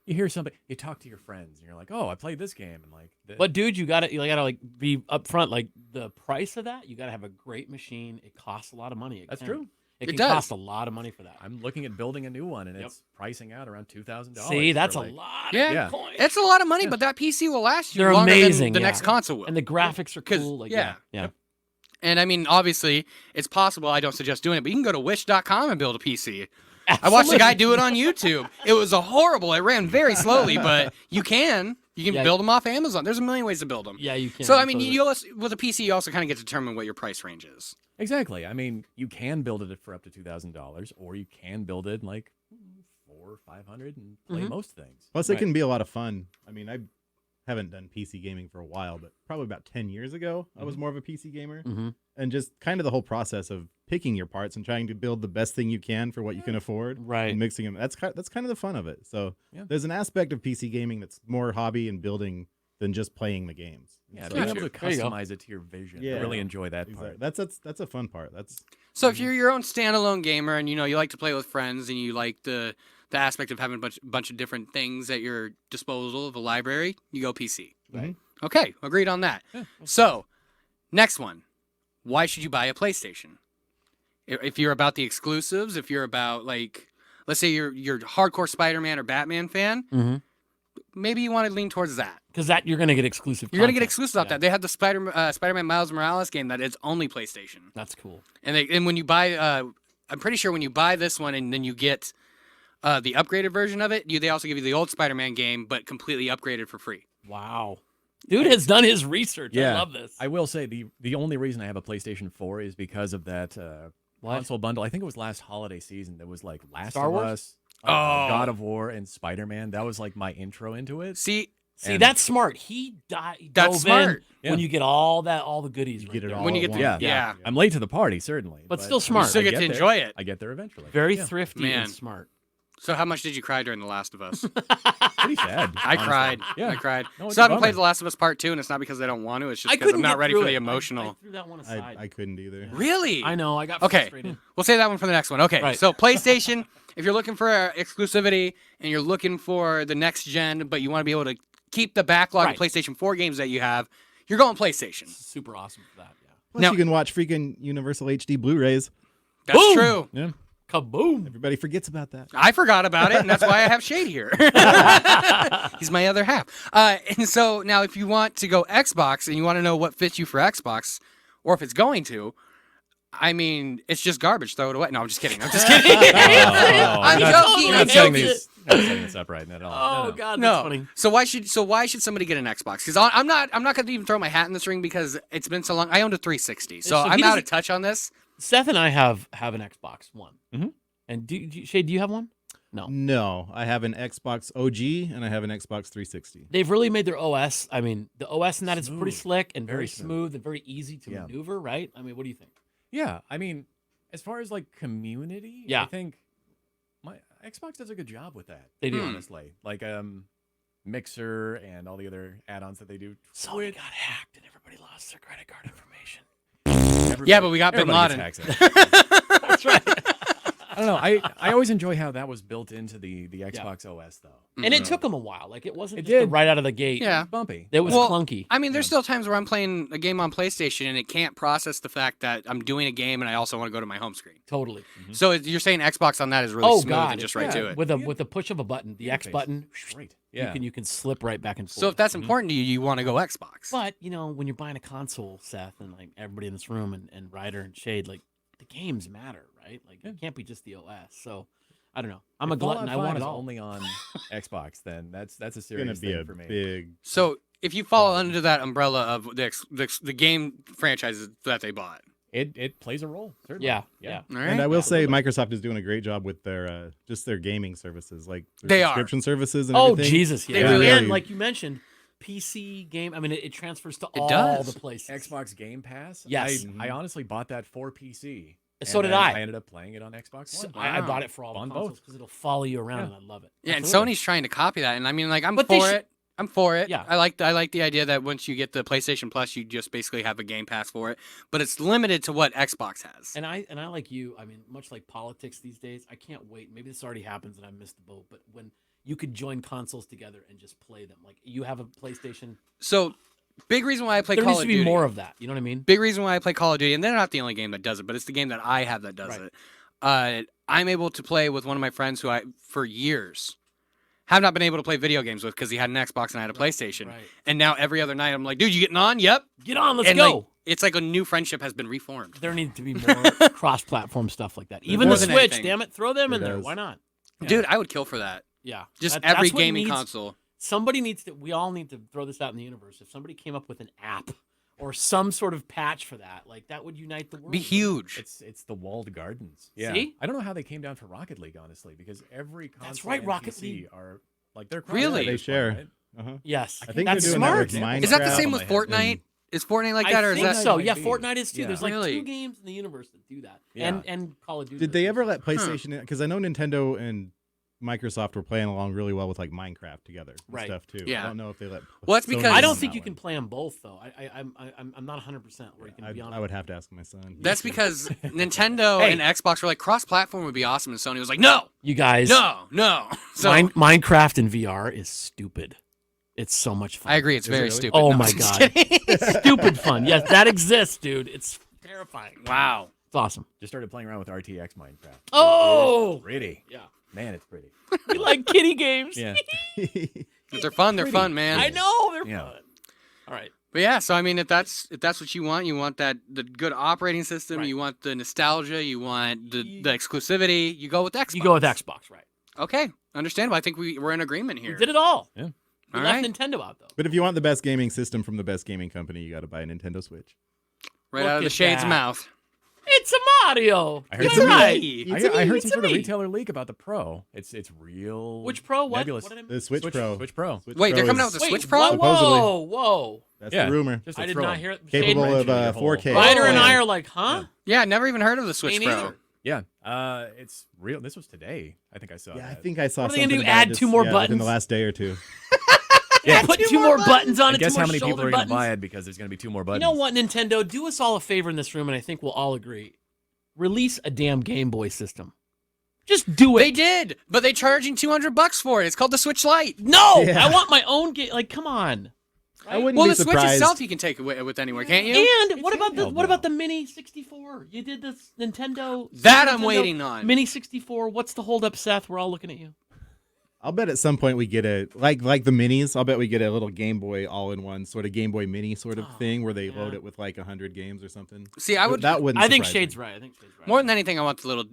you hear something. You talk to your friends, and you're like, "Oh, I played this game," and like. But dude, you gotta be upfront. Like the price of that, you gotta have a great machine. It costs a lot of money. That's can. true. It It can does. cost a lot of money for that. I'm looking at building a new one, and Yep. it's pricing out around $2,000. See, that's for, a like- lot. Yeah. Of coins. It's a lot of money, but that PC will last you They're longer amazing, than the yeah. next console will. And the graphics are 'Cause- cool. Like yeah. yeah. And I mean, obviously, it's possible. I don't suggest doing it, but you can go to wish.com and build a PC. I watched a guy do it on YouTube. It was horrible. It ran very slowly, but you can Yeah. build them off Amazon. There's a million ways to build them. Yeah, you can. So I mean, totally. you also, with a PC, you also kind of get to determine what your price range is. Exactly. I mean, you can build it for up to $2,000, or you can build it like $400 or $500 and play Mhm. most things. Plus, it Right. can be a lot of fun. I mean, I haven't done PC gaming for a while, but probably about 10 years ago, I was more of a PC gamer. Mhm. And just kind of the whole process of picking your parts and trying to build the best thing you can for what you can afford. Right. And mixing them. That's kind of the fun of it. So Yeah. there's an aspect of PC gaming that's more hobby and building than just playing the games. Yeah, So being Gotcha. able to There you go. customize it to your vision. Yeah. I really enjoy that exactly. part. That's a fun part. That's So if you're your own standalone gamer and you like to play with friends and you like the aspect of having a bunch of different things at your disposal of a library, you go PC. Right. Okay, agreed on that. Yeah. So, next one. Why should you buy a PlayStation? If you're about the exclusives, if you're about let's say you're hardcore Spider-Man or Batman fan, Mhm. maybe you want to lean towards that. Because that you're gonna get exclusive. You're gonna get content. exclusives off Yeah. that. They had the Spider-Man Miles Morales game that is only PlayStation. That's cool. And when you buy, I'm pretty sure when you buy this one and then you get the upgraded version of it, they also give you the old Spider-Man game, but completely upgraded for free. Wow. Dude has done his research. I Yeah. love this. I will say the only reason I have a PlayStation 4 is because of that What? console bundle. I think it was last holiday season. That was like Last Star of Wars? Us, Oh. God of War, and Spider-Man. That was like my intro into it. See, See, And- that's smart. He That's dove smart. in when Yeah. you get all the goodies. You right get it there. all when you at get the once. yeah. I'm late to the party, certainly, But still smart. You still I get to there. enjoy it. I get there eventually. Very Yeah. thrifty Man. and smart. So how much did you cry during The Last of Us? Pretty sad. I honestly. cried. Yeah. I cried. No, it's So I a haven't played bummer. The Last of Us Part 2, and it's not because I don't want to. It's just I because couldn't I'm not get ready through for the it. emotional. I threw that one aside. I couldn't either. Really? I know. I got Okay. frustrated. We'll save that one for the next one. Okay, Right. so PlayStation, if you're looking for exclusivity and you're looking for the next gen, but you want to be able to keep the backlog Right. of PlayStation 4 games that you have, you're going PlayStation. Super awesome for that. Yeah. Plus, Now- you can watch freaking Universal HD Blu-rays. That's Boom! true. Yeah. Kaboom! Everybody forgets about that. I forgot about it, and that's why I have Shade here. He's my other half. And so now if you want to go Xbox and you want to know what fits you for Xbox, or if it's going to, I mean, it's just garbage. Throw it away. No, I'm just kidding. I'm just kidding. I'm joking. You're not setting this up right at all. Oh God, that's No. funny. So why should somebody get an Xbox? Because I'm not going to even throw my hat in this ring because it's been so long. I owned a 360, so So he I'm out doesn't- of touch on this. Seth and I have an Xbox One. Mhm. And Shade, do you have one? No. No, I have an Xbox OG and I have an Xbox 360. They've really made their OS. I mean, the OS in that is pretty Smooth. slick and very Very smooth and very easy to Yeah. maneuver, right? I mean, what do you think? Yeah, I mean, as far as like community, Yeah. I think my Xbox does a good job with that. They do. Honestly, like Mixer and all the other add-ons that they do. Sony got hacked and everybody lost their credit card information. Yeah, but we got Bin everybody Laden. gets hacked. That's right. I don't know. I always enjoy how that was built into the Xbox OS though. And it took them a while. Like it wasn't It just did. right out of the gate. Yeah. Bumpy. It was Well, clunky. I mean, there's still times where I'm playing a game on PlayStation and it can't process the fact that I'm doing a game and I also want to go to my home screen. Totally. So you're saying Xbox on that is really Oh, smooth God, and just yeah. right to it. With a push of a button, the X Interface. button, Great. Yeah. you can slip right back and forth. So if that's important to you, you want to go Xbox. But when you're buying a console, Seth, and like everybody in this room and Ryder and Shade, like the games matter, right? Like it can't be just the OS. So I don't know. I'm a If glutton. Fallout I want 5 it is all. only on Xbox, then that's a It's gonna serious be thing a for me. big. So if you fall under that umbrella of the game franchises that they bought, It plays a role. Certainly. Yeah. all right. And I will say Microsoft is doing a great job with their just their gaming services, like their They are. subscription services and Oh everything. Jesus! Yeah. They really and are. like you mentioned, PC game. I mean, it transfers to all does. the places. Xbox Game Pass. Yes. I honestly bought that for PC. So and did then I. I ended up playing it on Xbox So One. I bought it for all On the both. consoles because it'll follow you around, Yeah. and I love it. Yeah, and Absolutely. Sony's trying to copy that, and I mean, like, I'm But they for should- it. I'm for it. Yeah. I like the idea that once you get the PlayStation Plus, you just basically have a Game Pass for it, but it's limited to what Xbox has. And I like you. I mean, much like politics these days, I can't wait. Maybe this already happens and I missed the boat. But when you could join consoles together and just play them, like you have a PlayStation. So, big reason why I play There Call needs of to be Duty. more of that. You know what I mean? Big reason why I play Call of Duty, and they're not the only game that does it, but it's the game that I have that does Right. it. I'm able to play with one of my friends who I, for years, have not been able to play video games with because he had an Xbox and I had a PlayStation. Right. And now every other night I'm like, dude, you getting on? Yep. Get on, let's and go. Like, it's like a new friendship has been reformed. There needs to be more cross-platform stuff like that. Even More the than Switch, anything. damn it, throw them in It there. does. Why not? Dude, I would kill for that. Yeah, Just That- every that's what gaming needs- console. Somebody needs to. We all need to throw this out in the universe. If somebody came up with an app or some sort of patch for that, like that would unite the world. Be huge. It's the walled gardens. Yeah. See? I don't know how they came down for Rocket League, honestly, because every console That's right, and Rocket PC League. are like they're Really? They cross-platform, share. right? Uh-huh. Yes, I think that's they're doing smart. that with Minecraft. Is that the same with Off the top of my head. Fortnite? Is Fortnite like I that, or is think that? so. might Yeah, be. Fortnite is too. Yeah. There's like Really? 2 games in the universe that do that, Yeah. and Call of Duty. Did they ever let Huh. PlayStation? Because I know Nintendo and Microsoft were playing along really well with like Minecraft together and Right. stuff too. Yeah. I don't know if they let. Well, that's Sony because- I in don't on think that you can one. play them both though. I'm not 100% where you can be on. I would have to ask my son. That's because Nintendo Hey. and Xbox were like cross-platform would be awesome, and Sony was like, no, You guys, no. So Minecraft in VR is stupid. It's so much fun. I agree, it's Is it very really? stupid. Oh No, my I'm just God. kidding. Stupid fun. Yes, that exists, dude. It's terrifying. Wow. It's awesome. Just started playing around with RTX Minecraft. Oh, Pretty. yeah. Man, it's pretty. We like kitty games. Yeah. If they're fun. They're fun, man. I know they're Yeah. fun. All right. But yeah, so I mean, if that's what you want that the good operating system, Right. you want the nostalgia, you want the exclusivity, you go with Xbox. You go with Xbox, right? Okay, understandable. I think we're in agreement here. We did it all. Yeah. We All left right. Nintendo out though. But if you want the best gaming system from the best gaming company, you got to buy a Nintendo Switch. Right Look out of the at Shade's that. mouth. It's a Mario. I heard That's some- right. me. I It's a heard me. some It's a sort of me. retailer leak about the Pro. It's real. Which Pro? What? nebulous. What did I miss? The Switch Pro. Switch Pro. Switch Wait, they're Pro coming out is with a Wait, Switch Pro? Whoa, Supposedly. whoa. That's Yeah. the rumor. Just a I did throw. not hear it. Capable Shade- of the whole- 4K. Ryder and Oh. I are like, huh? Yeah, never even heard of the Switch Me Pro. neither. Yeah. It's real. This was today. I think I saw Yeah, I that. think I saw What are they something gonna do, about add this, 2 more within buttons? the last day or two. Yeah. Put 2 more buttons on And it. guess 2 how more many people shoulder are going to buttons. buy it because there's going to be 2 more You buttons. know what, Nintendo? Do us all a favor in this room, and I think we'll all agree. Release a damn Game Boy system. Just do it. They did, but they charging $200 for it. It's called the Switch Lite. No, Yeah. I want my own game. Like, come on. I wouldn't Well, be the Switch surprised. itself you can take away with anywhere, can't you? And what about the handheld now. Mini 64? You did this Nintendo. That Super I'm Nintendo waiting on. Mini 64. What's the hold up, Seth? We're all looking at you. I'll bet at some point we get a like the minis. I'll bet we get a little Game Boy all-in-one sort of Game Boy Mini sort of thing where they load it with like 100 games or something. See, I would. That wouldn't. I think surprise me. Shade's right. I think Shade's right. More than anything, I want the little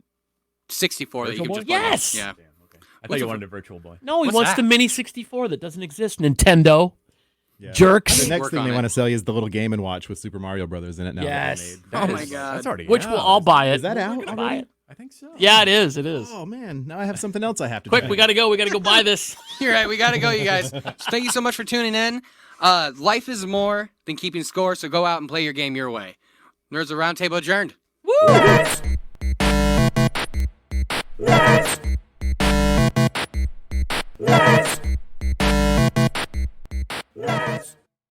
64 that you Virtual can Boy? just plug in. Yes! Yeah. Damn, okay. I thought you wanted a Virtual Boy. No, he What's wants that? the Mini 64 that doesn't exist. Nintendo. Yeah. Jerks. The next Work thing on they it. want to sell you is the little Game and Watch with Super Mario Brothers in it now. that they Yes. made. Oh my God. That's already Which out. we'll all buy it. Is that We're out gonna buy already? it. I think so. Yeah, it is. It is. Oh man, now I have something else I have to Quick, do. we gotta go. We gotta go buy this. You're right. We got to go, you guys. So thank you so much for tuning in. Life is more than keeping score, so go out and play your game your way. Nerds of Roundtable adjourned. Nerds.